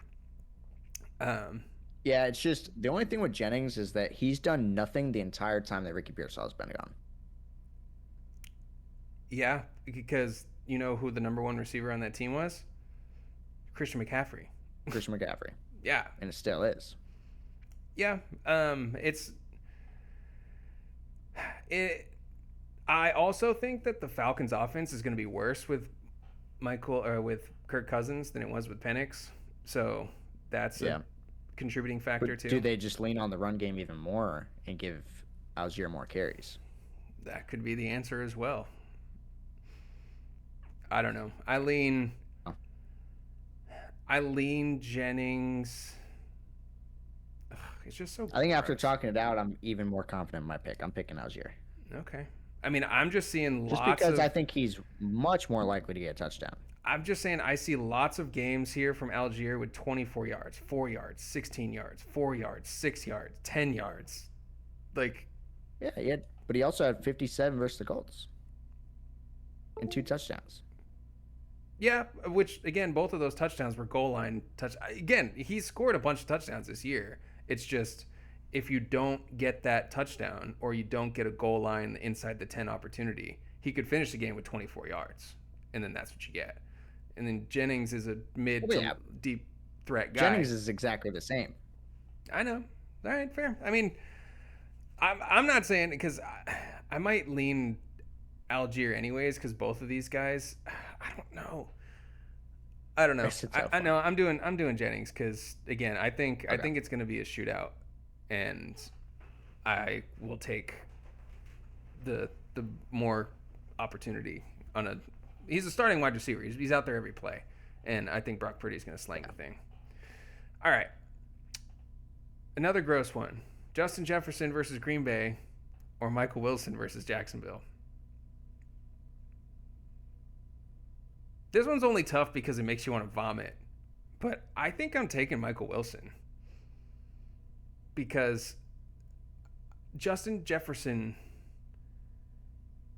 Yeah, it's just the only thing with Jennings is that he's done nothing the entire time that Ricky Pearsall has been gone.
Yeah, because you know who the number 1 receiver on that team was? Christian McCaffrey.
Christian McCaffrey.
Yeah.
And it still is.
Yeah. I also think that the Falcons offense is going to be worse with with Kirk Cousins than it was with Penix. So that's a contributing factor
But
too.
do they just lean on the run game even more and give Algier more carries?
That could be the answer as well. I don't know. I lean Jennings. Ugh, it's just so.
I think after
gross.
talking it out, I'm even more confident in my pick. I'm picking Algier.
Okay. I mean, I'm just seeing
Just
lots
because
of.
I think he's much more likely to get a touchdown.
I'm just saying I see lots of games here from Algier with 24 yards, 4 yards, 16 yards, 4 yards, 6 yards, 10 yards. Like,
Yeah, but he also had 57 versus the Colts and 2 touchdowns.
yeah, which, again, both of those touchdowns were goal line touch. Again, he scored a bunch of touchdowns this year. It's just if you don't get that touchdown or you don't get a goal line inside the 10 opportunity, he could finish the game with 24 yards, and then that's what you get. And then Jennings is a mid to deep threat guy.
Jennings is exactly the same.
I know. All right, fair. I mean, I'm not saying because I might lean Algier anyways because both of these guys, I don't know. I know. I'm doing Jennings because again, I think it's going to be a shootout, and I will take the more opportunity on a. He's a starting wide receiver. He's out there every play, and I think Brock Purdy is going to slang the thing. All right. Another gross one. Justin Jefferson versus Green Bay or Michael Wilson versus Jacksonville. This one's only tough because it makes you want to vomit. But I think I'm taking Michael Wilson. Because Justin Jefferson,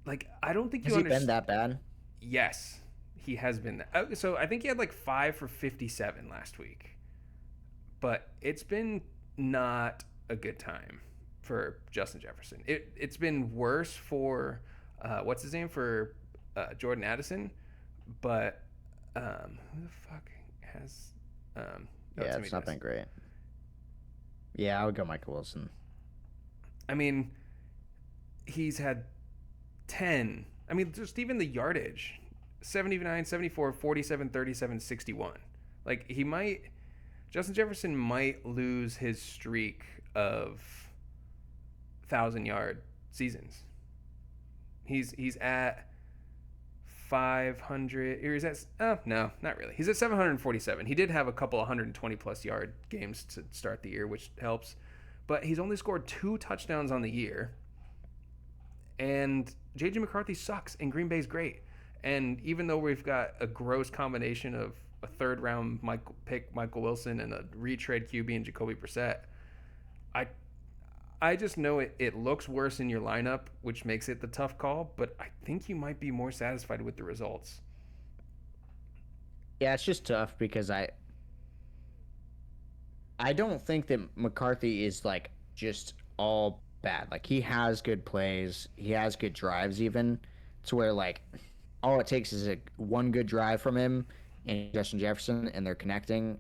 like, I don't think you understand.
Has he been that bad?
Yes, he has been. So I think he had like 5 for 57 last week. But it's been not a good time for Justin Jefferson. It's been worse for what's his name for Jordan Addison, but who the fuck has?
It's not been great. Yeah, I would go Michael Wilson.
I mean, he's had 10. I mean, just even the yardage: 79, 74, 47, 37, 61. Like Justin Jefferson might lose his streak of 1,000-yard seasons. He's at 500. Or is that? No, not really. He's at 747. He did have a couple 120-plus yard games to start the year, which helps. But he's only scored 2 touchdowns on the year. And J.J. McCarthy sucks, and Green Bay's great. And even though we've got a gross combination of a third round Michael Wilson and a retread QB and Jacoby Brissett. I just know it looks worse in your lineup, which makes it the tough call, but I think you might be more satisfied with the results.
Yeah, it's just tough because I don't think that McCarthy is like just all bad. Like he has good plays, he has good drives even to where like all it takes is one good drive from him and Justin Jefferson and they're connecting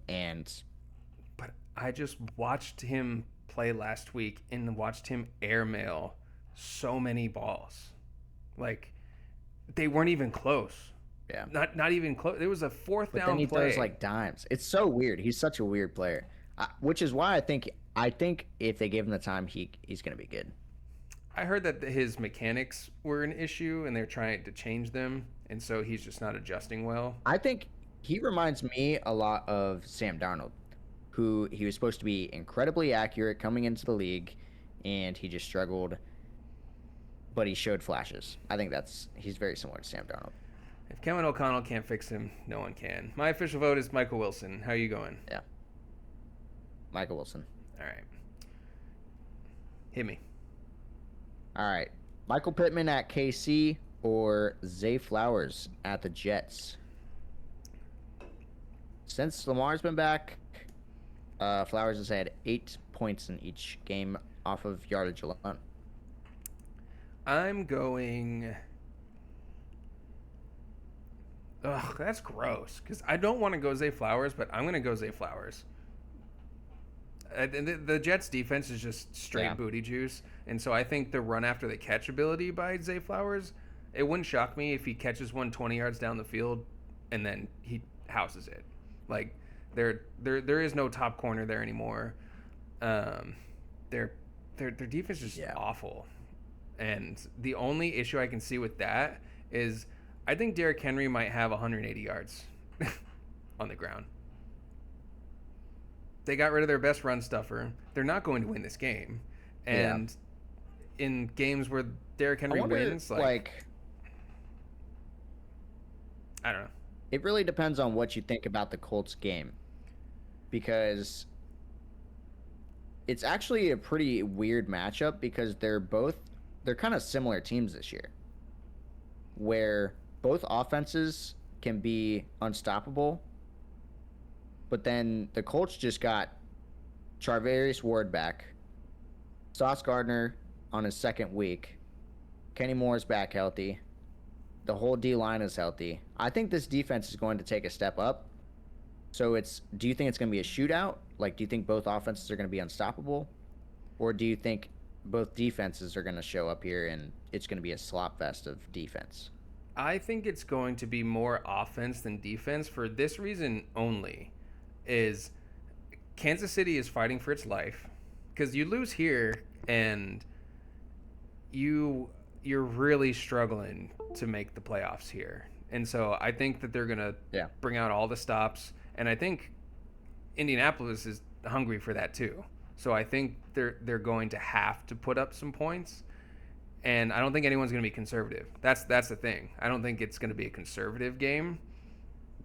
But I just watched him play last week and watched him airmail so many balls. Like they weren't even close.
yeah.
Not even close. There was a fourth
But
down
then he
play.
throws like dimes. It's so weird. He's such a weird player. Which is why I think if they give him the time, he's going to be good.
I heard that his mechanics were an issue and they're trying to change them, and so he's just not adjusting well.
I think he reminds me a lot of Sam Darnold, who he was supposed to be incredibly accurate coming into the league, and he just struggled, but he showed flashes. I think he's very similar to Sam Darnold.
If Kevin O'Connell can't fix him, no one can. My official vote is Michael Wilson. How are you going?
Yeah. Michael Wilson.
All right. Hit me.
All right. Michael Pittman at KC or Zay Flowers at the Jets? Since Lamar's been back, Flowers has had 8 points in each game off of yardage alone.
I'm going... Ugh, that's gross. Because I don't want to go Zay Flowers, but I'm going to go Zay Flowers. The Jets' defense is just straight booty juice. And so I think the run after the catch ability by Zay Flowers, it wouldn't shock me if he catches one 20 yards down the field and then he houses it. Like, there is no top corner there anymore. Their defense is just awful. And the only issue I can see with that is I think Derrick Henry might have 180 yards on the ground. They got rid of their best run stuffer. They're not going to win this game. And in games where Derrick Henry wins, I don't know.
It really depends on what you think about the Colts game, because it's actually a pretty weird matchup because they're kind of similar teams this year, where both offenses can be unstoppable. But then the Colts just got Charvarius Ward back, Sauce Gardner on his second week, Kenny Moore's back healthy, the whole D-line is healthy. I think this defense is going to take a step up. So do you think it's going to be a shootout? Like, do you think both offenses are going to be unstoppable? Or do you think both defenses are going to show up here and it's going to be a slop fest of defense?
I think it's going to be more offense than defense for this reason only. Is Kansas City is fighting for its life, because you lose here and you're really struggling to make the playoffs here. And so I think that they're going to bring out all the stops, and I think Indianapolis is hungry for that too. So I think they're going to have to put up some points, and I don't think anyone's going to be conservative. That's the thing. I don't think it's going to be a conservative game.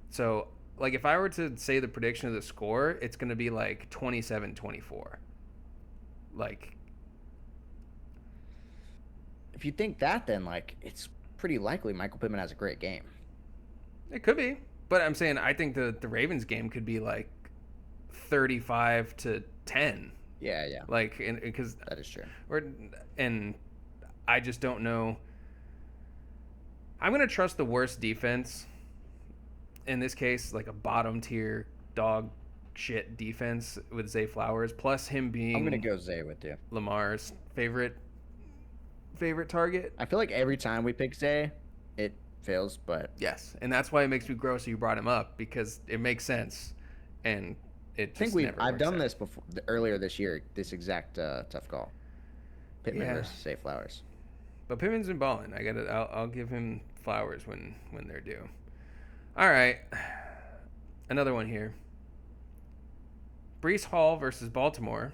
So like if I were to say the prediction of the score, it's going to be like 27-24. Like,
if you think that, then like it's pretty likely Michael Pittman has a great game.
It could be, but I'm saying I think the Ravens game could be like 35-10.
Yeah.
Like, because
that is true.
And I just don't know. I'm gonna trust the worst defense. In this case, like a bottom tier dog shit defense with Zay Flowers, plus him being
I'm gonna go Zay with you.
Lamar's favorite target.
I feel like every time we pick Zay, it fails, but
yes, and that's why it makes me gross. You brought him up because it makes sense, and it. Just
I've done this before earlier this year. This exact tough call. Pittman versus Zay Flowers.
But Pittman's been balling. I'll give him flowers when they're due. All right, another one here. Breece Hall versus Baltimore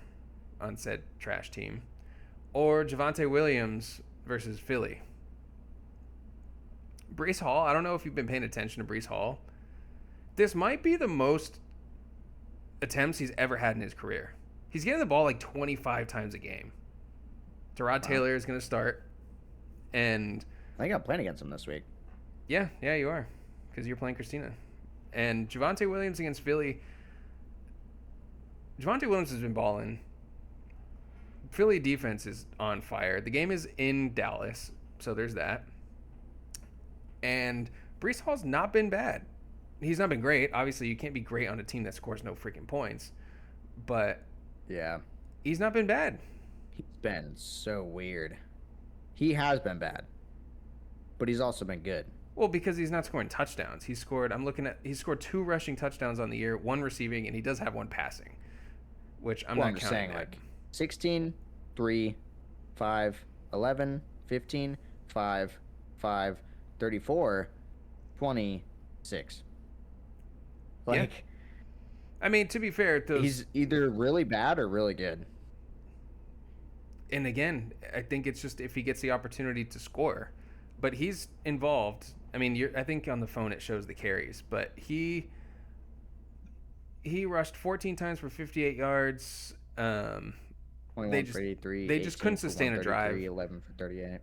on said trash team, or Javonte Williams versus Philly. Breece Hall, I don't know if you've been paying attention to Breece Hall. this might be the most attempts he's ever had in his career. He's getting the ball like 25 times a game. Tyrod Taylor is going to start. And
I think I'm playing against him this week.
yeah, you are. Because you're playing Christina. And Javonte Williams against Philly. Javonte Williams has been balling. Philly defense is on fire. The game is in Dallas, so there's that. And Breece Hall's not been bad. He's not been great. Obviously, you can't be great on a team that scores no freaking points. But
Yeah.
he's not been bad.
He's been so weird. He has been bad. But he's also been good.
Well, because he's not scoring touchdowns. He scored 2 rushing touchdowns on the year, 1 receiving, and he does have 1 passing. Which I'm not
just
counting
saying,
that.
like 16, 3, 5, 11, 15, 5, 5, 34, 26. Like,
I mean, to be fair,
he's either really bad or really good.
And again, I think it's just if he gets the opportunity to score. But he's involved. I mean, I think on the phone it shows the carries, but he rushed 14 times for 58 yards.
21
They
for 83.
they just
18
couldn't
for
sustain a drive.
11 for 38.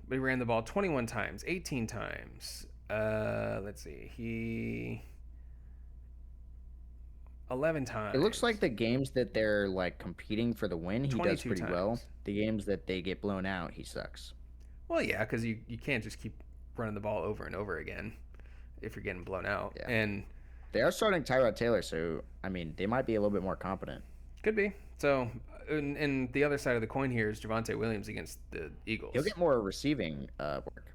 We ran the ball 21 times, 18 times. Let's see. He 11 times.
It looks like the games that they're like competing for the win, he does
22
pretty well.
times.
The games that they get blown out, he sucks.
Well, yeah, because you can't just keep running the ball over and over again if you're getting blown out.
Yeah.
And
They are starting Tyrod Taylor, so I mean, they might be a little bit more competent.
could be. So, and the other side of the coin here is Javonte Williams against the Eagles.
He'll get more receiving work.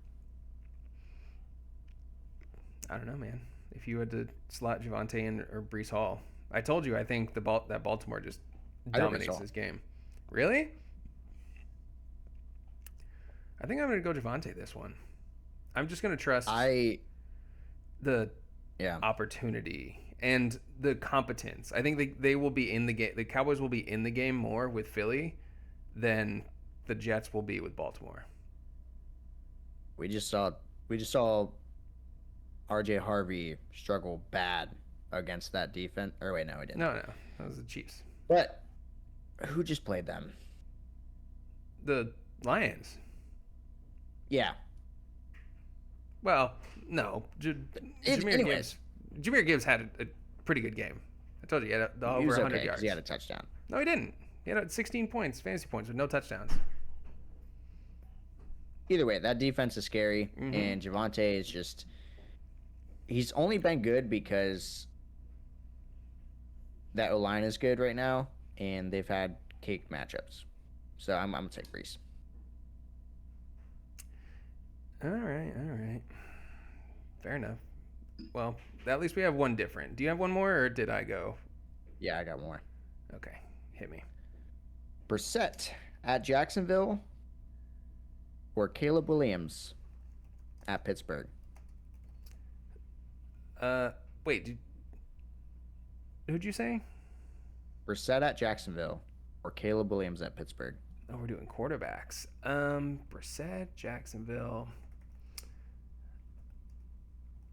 I don't know, man. If you had to slot Javonte in or Breece Hall, I told you I think that Baltimore just
I think Breece
dominates
Hall.
this game. Really? I think I'm going to go Javonte this one. I'm just going to trust the opportunity and the competence. I think they will be in the game. The Cowboys will be in the game more with Philly than the Jets will be with Baltimore.
We just saw RJ Harvey struggle bad against that defense. Or wait, no, he didn't.
No, that was the Chiefs.
But who just played them?
The Lions.
Yeah.
Well, no.
Anyways.
Jameer Gibbs had a pretty good game. I told you he had over
He was
100
okay 'cause
yards.
he had a touchdown.
No, he didn't. He had 16 points, fantasy points, with no touchdowns.
Either way, that defense is scary,
Mhm.
and Javonte is just. He's only been good because that O-line is good right now, and they've had cake matchups. So I'm going to take Breece.
All right. Fair enough. Well, at least we have one different. Do you have one more, or did I go?
Yeah, I got more.
Okay, hit me.
Brissett at Jacksonville or Caleb Williams at Pittsburgh?
Wait, who'd you say?
Brissett at Jacksonville or Caleb Williams at Pittsburgh?
Oh, we're doing quarterbacks. Brissett, Jacksonville,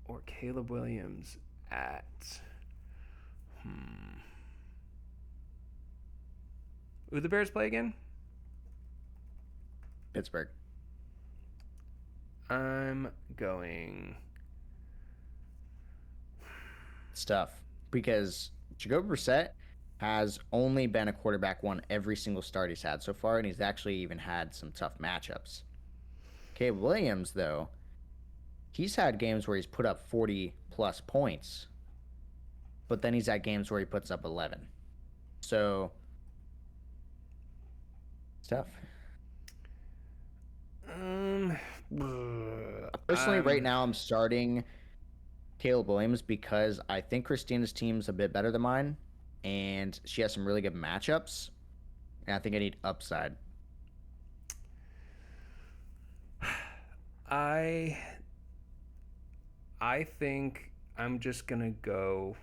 or Caleb Williams at. Who the Bears play again?
Pittsburgh.
I'm going.
It's tough because Jacoby Brissett has only been a quarterback one every single start he's had so far, and he's actually even had some tough matchups. Caleb Williams, though, he's had games where he's put up 40-plus points, but then he's had games where he puts up 11. So, it's tough. Personally, right now, I'm starting Caleb Williams because I think Christina's team's a bit better than mine, and she has some really good matchups, and I think I need upside.
I think I'm just gonna go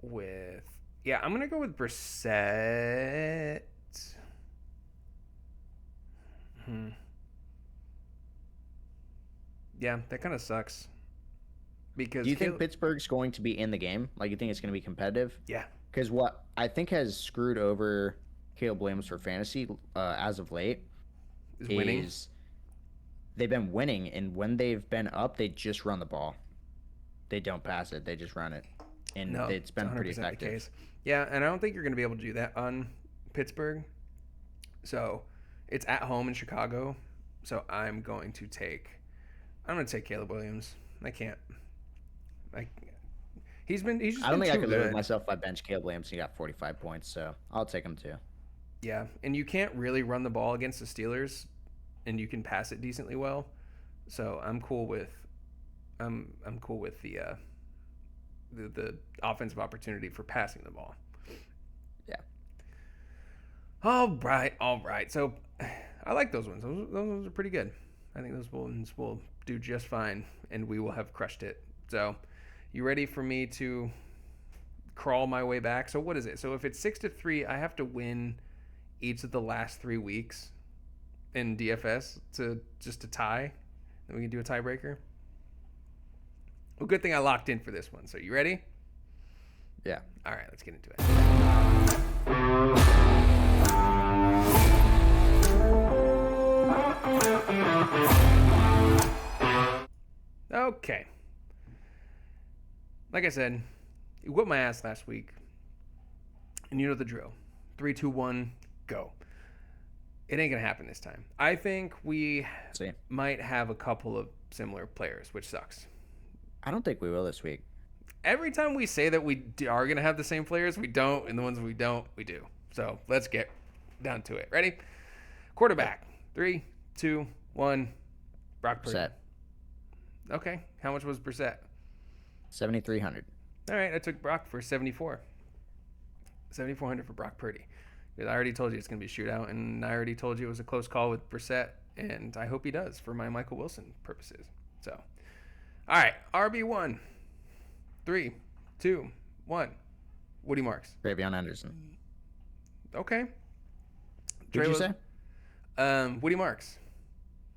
with I'm gonna go with Brissett. Yeah, that kind of sucks. because
Do you think Pittsburgh's going to be in the game? Like, you think it's going to be competitive?
Yeah.
Because what I think has screwed over Caleb Williams for fantasy as of late
is winning.
is they've been winning, and when they've been up, they just run the ball. They don't pass it; they just run it, and
No,
it's been pretty
100% the
effective.
case. Yeah, and I don't think you're going to be able to do that on Pittsburgh. So it's at home in Chicago. So I'm going to take Caleb Williams. I can't. He's just
I don't
been
think I
too
could live with
good.
myself if I bench Caleb Williams. He got 45 points, so I'll take him too.
Yeah, and you can't really run the ball against the Steelers, and you can pass it decently well. So I'm cool with the offensive opportunity for passing the ball.
Yeah.
All right. So I like those ones. Those ones are pretty good. I think those ones will do just fine, and we will have crushed it. So you ready for me to crawl my way back? So what is it? So if it's 6-3, I have to win each of the last 3 weeks in DFS to tie. Then we can do a tiebreaker. Well, good thing I locked in for this one. So you ready?
Yeah.
All right, let's get into it. Okay. Like I said, you whipped my ass last week, and you know the drill. 3, 2, 1, go. It ain't gonna happen this time. I think we
See,
might have a couple of similar players, which sucks.
I don't think we will this week.
Every time we say that we are gonna have the same players, we don't, and the ones we don't, we do. So let's get down to it. Ready? Quarterback. 3, 2, 1. Brock Purdy.
Set
Okay. How much was Brissett?
7,300.
All right, I took Brock for 74. 7,400 for Brock Purdy. Because I already told you it's going to be a shootout, and I already told you it was a close call with Brissett, and I hope he does for my Michael Wilson purposes. So, all right, RB1. 3, 2, 1. Woody Marks.
Travion Anderson.
Okay.
Who'd you say?
Woody Marks.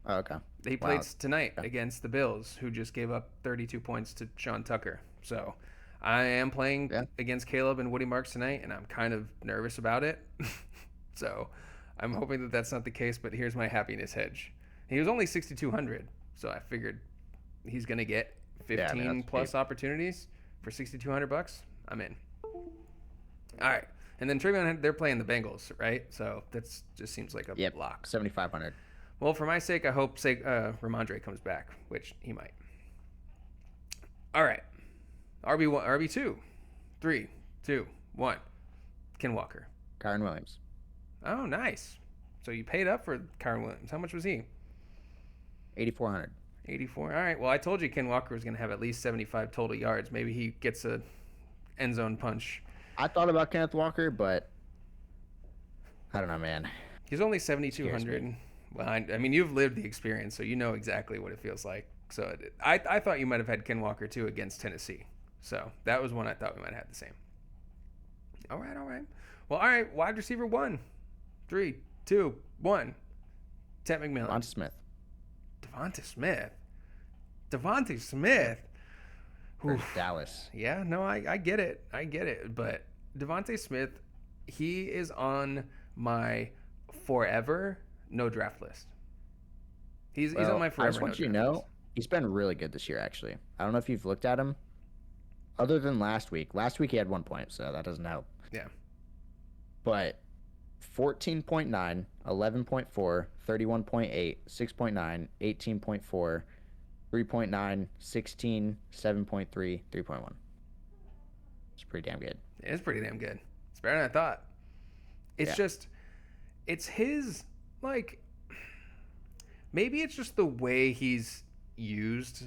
Oh, okay.
He
Wow.
plays tonight against the Bills, who just gave up 32 points to Sean Tucker. So I am playing against Caleb and Woody Marks tonight, and I'm kind of nervous about it. So I'm hoping that that's not the case, but here's my happiness hedge. He was only 6,200, so I figured he's going to get 15 plus opportunities for $6,200. I'm in. All right. And then Travion, they're playing the Bengals, right? So that's just seems like a lock.
7,500.
Well, for my sake, I hope Ramondre comes back, which he might. All right. RB1, RB2. 3, 2, 1. Ken Walker.
Kyron Williams.
Oh, nice. So you paid up for Kyron Williams. How much was he?
8,400.
84. All right. Well, I told you Ken Walker was going to have at least 75 total yards. Maybe he gets a end zone punch.
I thought about Kenneth Walker, but I don't know, man.
He's only 7,200. Well, I mean, you've lived the experience, so you know exactly what it feels like. So I thought you might have had Ken Walker, too, against Tennessee. So that was one I thought we might have the same. All right. Well, all right. Wide receiver 1. 3, 2, 1. Ted McMillan. Devonta Smith.
For Dallas.
Yeah, no, I get it. But Devonta Smith, he is on my forever no draft list. He's on my forever.
I just want you to know, he's been really good this year, actually. I don't know if you've looked at him. Other than last week. Last week he had 1 point, so that doesn't help.
Yeah.
But 14.9, 11.4, 31.8, 6.9, 18.4, 3.9, 16, 7.3, 3.1. It's pretty damn good.
It's pretty damn good. It's better than I thought. It's just, it's his, like, maybe it's just the way he's used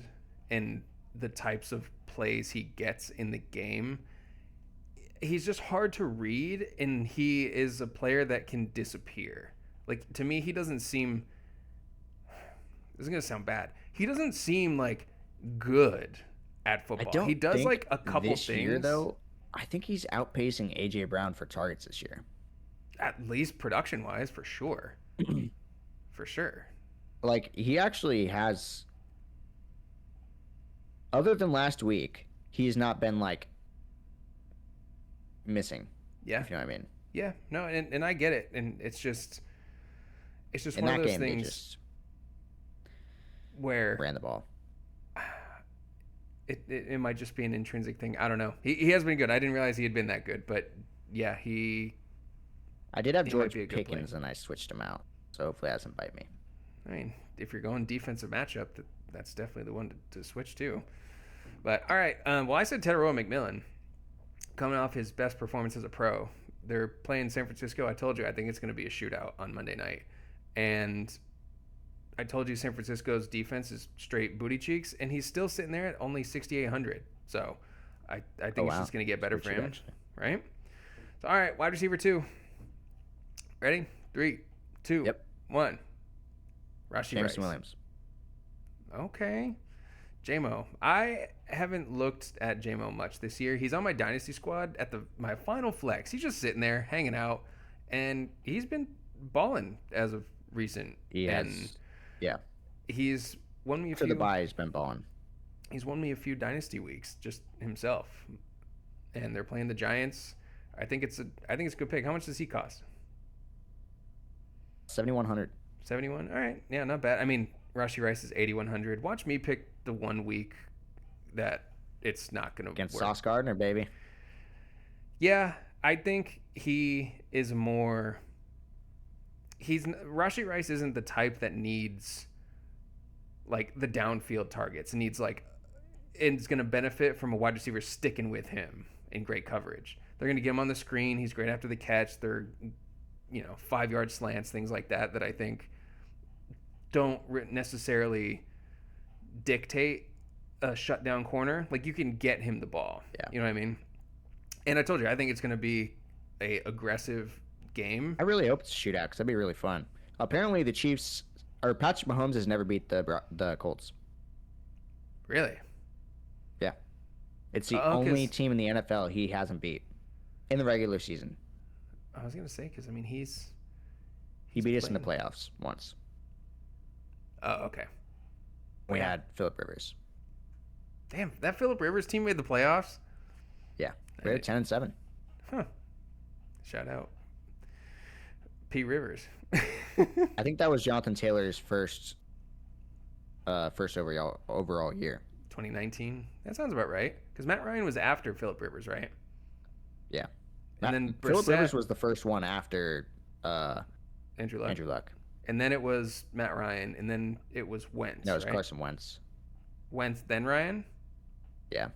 and the types of plays he gets in the game. He's just hard to read, and he is a player that can disappear. Like, to me, he doesn't seem, this is going to sound bad. He doesn't seem like good at football. He does like a couple
this
things.
Year, though, I think he's outpacing A.J. Brown for targets this year.
At least production-wise, for sure. For sure.
Like, he actually has other than last week, he's not been like missing.
Yeah.
If you know what I mean.
Yeah. No, and I get it. And it's just
In
one
that
of those
game, they
things
just
where
ran the ball.
it might just be an intrinsic thing. I don't know. He has been good. I didn't realize he had been that good, but yeah,
I did have
he might
George
be a good play.
Pickens, and I switched him out. So hopefully that doesn't bite me.
I mean, if you're going defensive matchup, that's definitely the one to switch to. But all right, well, I said Teteroa McMillan coming off his best performance as a pro. They're playing San Francisco. I told you I think it's going to be a shootout on Monday night, and I told you San Francisco's defense is straight booty cheeks, and he's still sitting there at only 6,800. So I think it's just going to get better for him, right? So all right, wide receiver 2. Ready? 3, 2, 1. Rashee Rice.
Jameson Williams.
Okay. JMO. I haven't looked at JMO much this year. He's on my dynasty squad at my final flex. He's just sitting there hanging out, and he's been balling as of recent.
He
and
has. Yeah.
He's won me a
To
few.
the bye, he's been balling.
He's won me a few dynasty weeks just himself, and they're playing the Giants. I think it's a good pick. How much does he cost?
7,100.
71. All right. Yeah, not bad. I mean, Rashee Rice is 8,100. Watch me pick the 1 week that it's not going to work.
Against Sauce Gardner, baby.
Yeah, I think he is more. Rashee Rice isn't the type that needs like the downfield targets. It needs like it's going to benefit from a wide receiver sticking with him in great coverage. They're going to get him on the screen. He's great after the catch. They're 5-yard slants, things like that I think don't necessarily dictate a shutdown corner. Like you can get him the ball.
Yeah.
You know what I mean? And I told you, I think it's going to be a aggressive game.
I really hope it's a shootout because that'd be really fun. Apparently, the Chiefs or Patrick Mahomes has never beat the Colts.
Really?
Yeah, it's the only team in the NFL he hasn't beat in the regular season.
I was going to say because I mean
he beat us in the playoffs once.
Oh, okay.
We had Phillip Rivers.
Damn, that Phillip Rivers team made the playoffs?
Yeah, we're at 10-7.
Huh. Shout out. P. Rivers.
I think that was Jonathan Taylor's first overall year.
2019. That sounds about right. Because Matt Ryan was after Phillip Rivers, right?
Yeah.
And then
Phillip
Brissett,
Rivers was the first one after
Andrew Luck.
Andrew Luck.
And then it was Matt Ryan, and then it was Wentz.
No, it was
right?
Carson Wentz.
Wentz, then Ryan.
Yeah.
And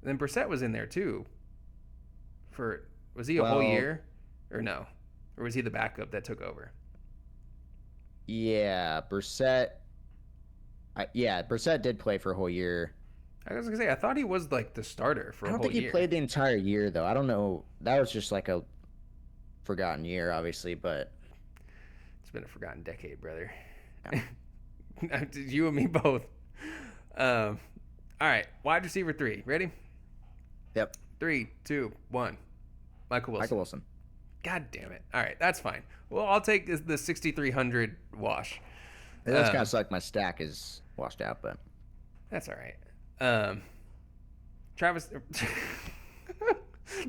then Brissett was in there too. Was he a whole year, or no, or was he the backup that took over?
Yeah, Brissett. Brissett did play for a whole year.
I was gonna say I thought he was like the starter for a whole year.
I don't think he played the entire year though. I don't know. That was just like a forgotten year, obviously, but
it's been a forgotten decade, brother.
Yeah.
You and me both. All right, wide receiver 3. Ready?
Yep.
3, 2, 1. Michael Wilson. God damn it. All right, that's fine. Well, I'll take the 6,300 wash.
That's kind of sucked. My stack is washed out, but
that's all right. Travis.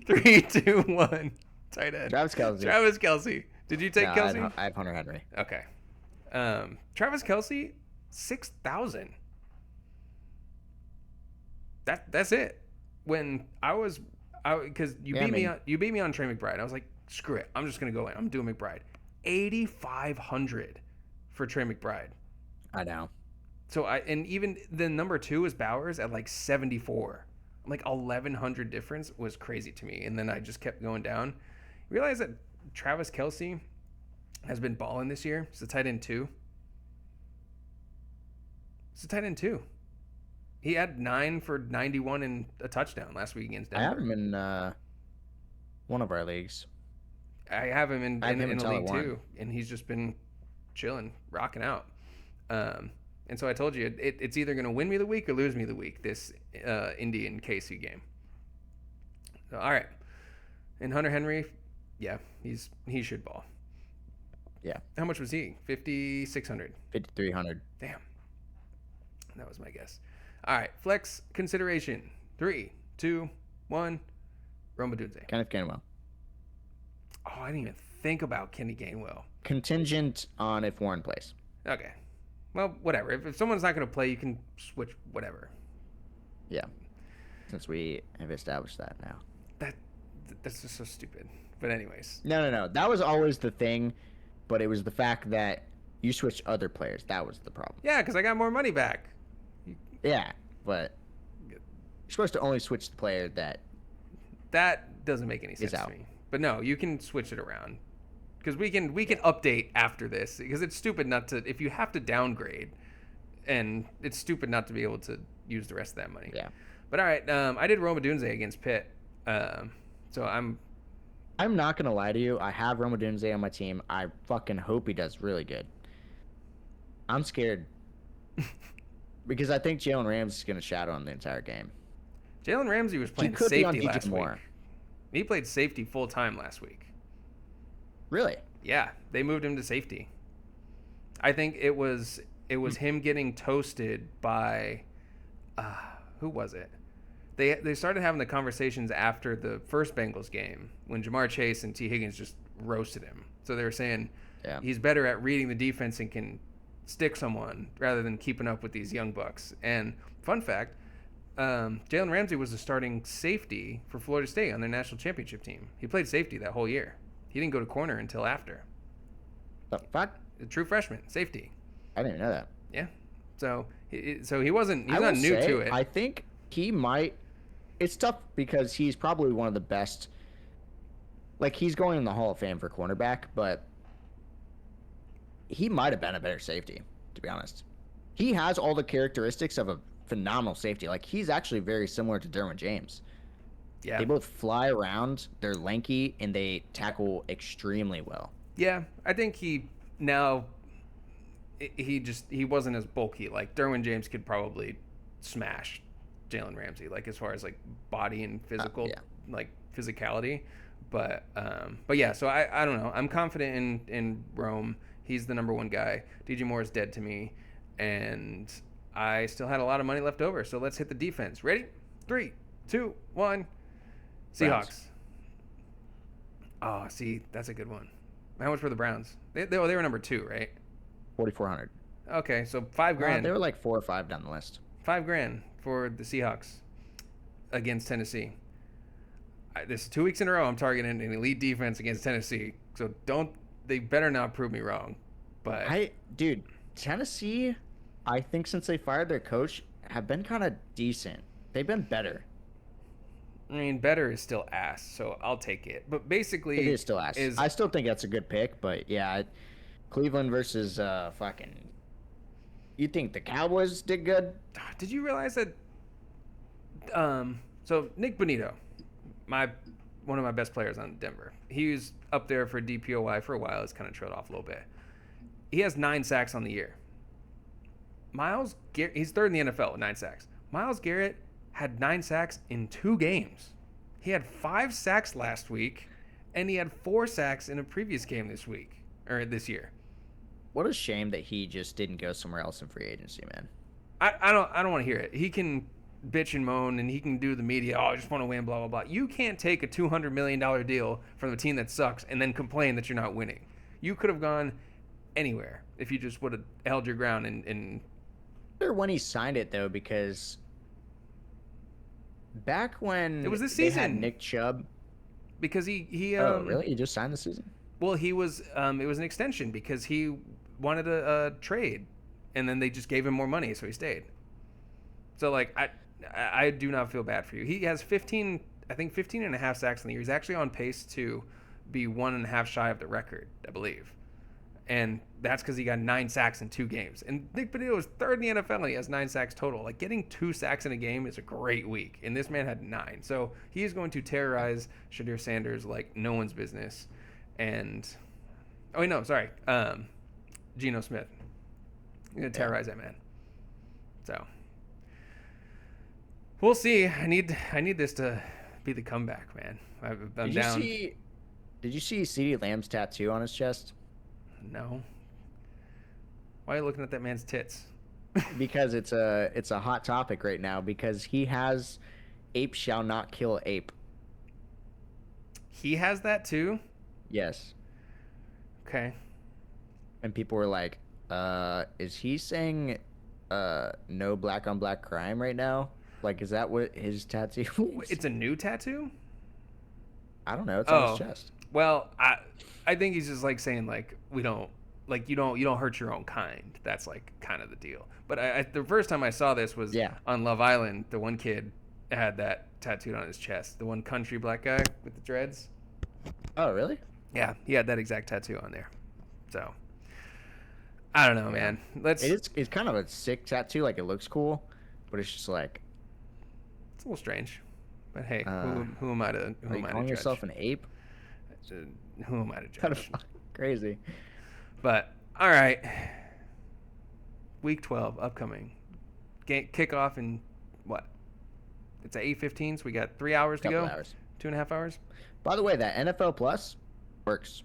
3, 2, 1. Tight end.
Travis Kelce.
Travis Kelce. Did you take Kelce?
I have Hunter Henry.
Okay. Travis Kelce, 6,000. That's it. When because you beat me on Trey McBride. I was like, screw it. I'm just gonna go in. I'm doing McBride. 8,500 for Trey McBride.
I know.
So and even the number 2 is Bowers at like 74. Like 1,100 difference was crazy to me. And then I just kept going down. Realize that Travis Kelce has been balling this year. It's a tight end 2. He had 9 for 91 and a touchdown last week against Denver.
I have him in one of our leagues.
I have him in a league too,
1.
and he's just been chilling, rocking out. And so I told you it's either going to win me the week or lose me the week, this Indian KC game. So, all right. And Hunter Henry, yeah, he should ball.
Yeah.
How much was he? 5,600.
5,300.
Damn. That was my guess. All right, flex consideration. 3, 2, 1. Rome Odunze.
Kenneth Gainwell.
Oh, I didn't even think about Kenny Gainwell.
Contingent on if Warren plays.
Okay. Well, whatever. If someone's not going to play, you can switch whatever.
Yeah. Since we have established that now.
That's just so stupid. But anyways.
No. That was always the thing, but it was the fact that you switched other players. That was the problem.
Yeah, because I got more money back.
Yeah, but you're supposed to only switch the player that
That doesn't make any sense to
out.
me. But no, you can switch it around. Because we can update after this. Because it's stupid not to, if you have to downgrade, and it's stupid not to be able to use the rest of that money.
Yeah.
But all right, I did Rome Odunze against Pitt. So I'm
not gonna lie to you. I have Rome Odunze on my team. I fucking hope he does really good. I'm scared because I think Jalen Ramsey is gonna shadow him the entire game.
Jalen Ramsey was
He
playing
could be on
safety
DJ
last
Moore.
week. He played safety full time last week.
Really?
Yeah, they moved him to safety. I think it was him getting toasted by who was it? They started having the conversations after the first Bengals game when Jamar Chase and T. Higgins just roasted him. So they were saying he's better at reading the defense and can stick someone rather than keeping up with these young bucks. And fun fact, Jalen Ramsey was the starting safety for Florida State on their national championship team. He played safety that whole year. He didn't go to corner until after.
The fuck?
A true freshman, safety.
I didn't even know that.
Yeah. So he wasn't. He's
I
not
will
new
say,
to it.
I think he might. It's tough because he's probably one of the best. Like, he's going in the Hall of Fame for cornerback, but he might have been a better safety, to be honest. He has all the characteristics of a phenomenal safety. Like, he's actually very similar to Derwin James.
Yeah.
They both fly around, they're lanky, and they tackle extremely well.
Yeah, I think he wasn't as bulky. Like Derwin James could probably smash Jalen Ramsey, like as far as like body and physical, like physicality. But yeah, so I don't know. I'm confident in Rome. He's the number one guy. DJ Moore is dead to me, and I still had a lot of money left over. So let's hit the defense. Ready? 3, 2, 1. Seahawks.
Browns.
Oh, see, that's a good one. How much were the Browns? They were number 2, right?
4,400.
Okay, so $5,000.
They were like 4 or 5 down the list.
$5,000 for the Seahawks against Tennessee. This is 2 weeks in a row I'm targeting an elite defense against Tennessee. So they better not prove me wrong. But
dude, Tennessee, I think since they fired their coach, have been kind of decent. They've been better.
I mean, better is still ass, so I'll take it. But basically,
It is still ass. I still think that's a good pick, but yeah, Cleveland versus fucking. You think the Cowboys did good?
Did you realize that? So Nick Bonito, one of my best players on Denver. He was up there for DPOY for a while. It's kind of trailed off a little bit. He has 9 sacks on the year. Myles Garrett, he's third in the NFL with 9 sacks. Myles Garrett had 9 sacks in 2 games. He had 5 sacks last week, and he had 4 sacks in a previous game this year.
What a shame that he just didn't go somewhere else in free agency, man.
I don't want to hear it. He can bitch and moan, and he can do the media. Oh, I just want to win, blah blah blah. You can't take a $200 million deal from a team that sucks and then complain that you're not winning. You could have gone anywhere if you just would have held your ground and.
I wonder when he signed it though, because back when
it was this
they
season,
had Nick Chubb.
Because he
really? He just signed the season?
Well, he was it was an extension because he wanted a trade, and then they just gave him more money, so he stayed. So like I do not feel bad for you. He has 15 and a half sacks in the year. He's actually on pace to be 1.5 shy of the record, I believe. And that's because he got 9 sacks in 2 games. And Nick Bonito is third in the NFL, and he has 9 sacks total. Like, getting 2 sacks in a game is a great week. And this man had 9. So he is going to terrorize Shadir Sanders like no one's business. And, Geno Smith. He's going to terrorize that man. So, we'll see. I need this to be the comeback, man. I'm down.
Did you see CeeDee Lamb's tattoo on his chest?
No. Why are you looking at that man's tits?
because it's a hot topic right now because he has ape shall not kill ape.
He has that too?
Yes.
Okay.
And people were like, is he saying no black on black crime right now? Like, is that what his tattoo is?
It's a new tattoo?
I don't know. It's on his chest.
Well, I think he's just like saying like we don't like you don't hurt your own kind. That's like kind of the deal. But the first time I saw this was on Love Island. The one kid had that tattooed on his chest. The one country black guy with the dreads.
Oh, really?
Yeah, he had that exact tattoo on there. So I don't know, man.
It's kind of a sick tattoo. Like, it looks cool, but it's just like
it's a little strange. But hey, who am I to
are you calling yourself an ape?
Who am I to
Kind of
judge?
crazy.
But all right, week 12 upcoming. Kickoff in what? It's at 8:15, so we got 3 hours to go.
Hours.
2.5 hours.
By the way, that NFL Plus works.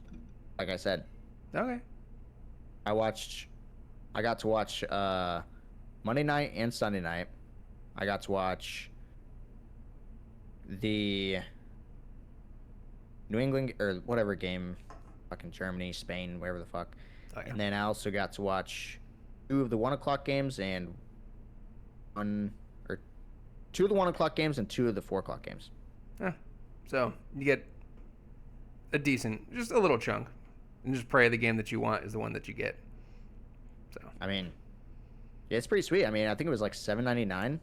Like I said.
Okay.
I got to watch Monday night and Sunday night. I got to watch the New England or whatever game, fucking Germany, Spain, wherever the fuck.
Oh, yeah.
And then I also got to watch 2 of the 1 o'clock games and 2 of the 1 o'clock games and 2 of the 4 o'clock games.
Yeah. So you get a decent, just a little chunk, and just pray the game that you want is the one that you get. So
I mean, yeah, it's pretty sweet. I mean, I think it was like $7.99.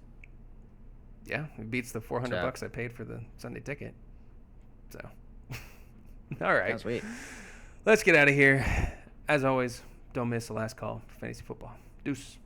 yeah, it beats the $400 I paid for the Sunday ticket. So all right,
That's sweet.
Let's get out of here. As always, don't miss the last call for fantasy football. Deuce.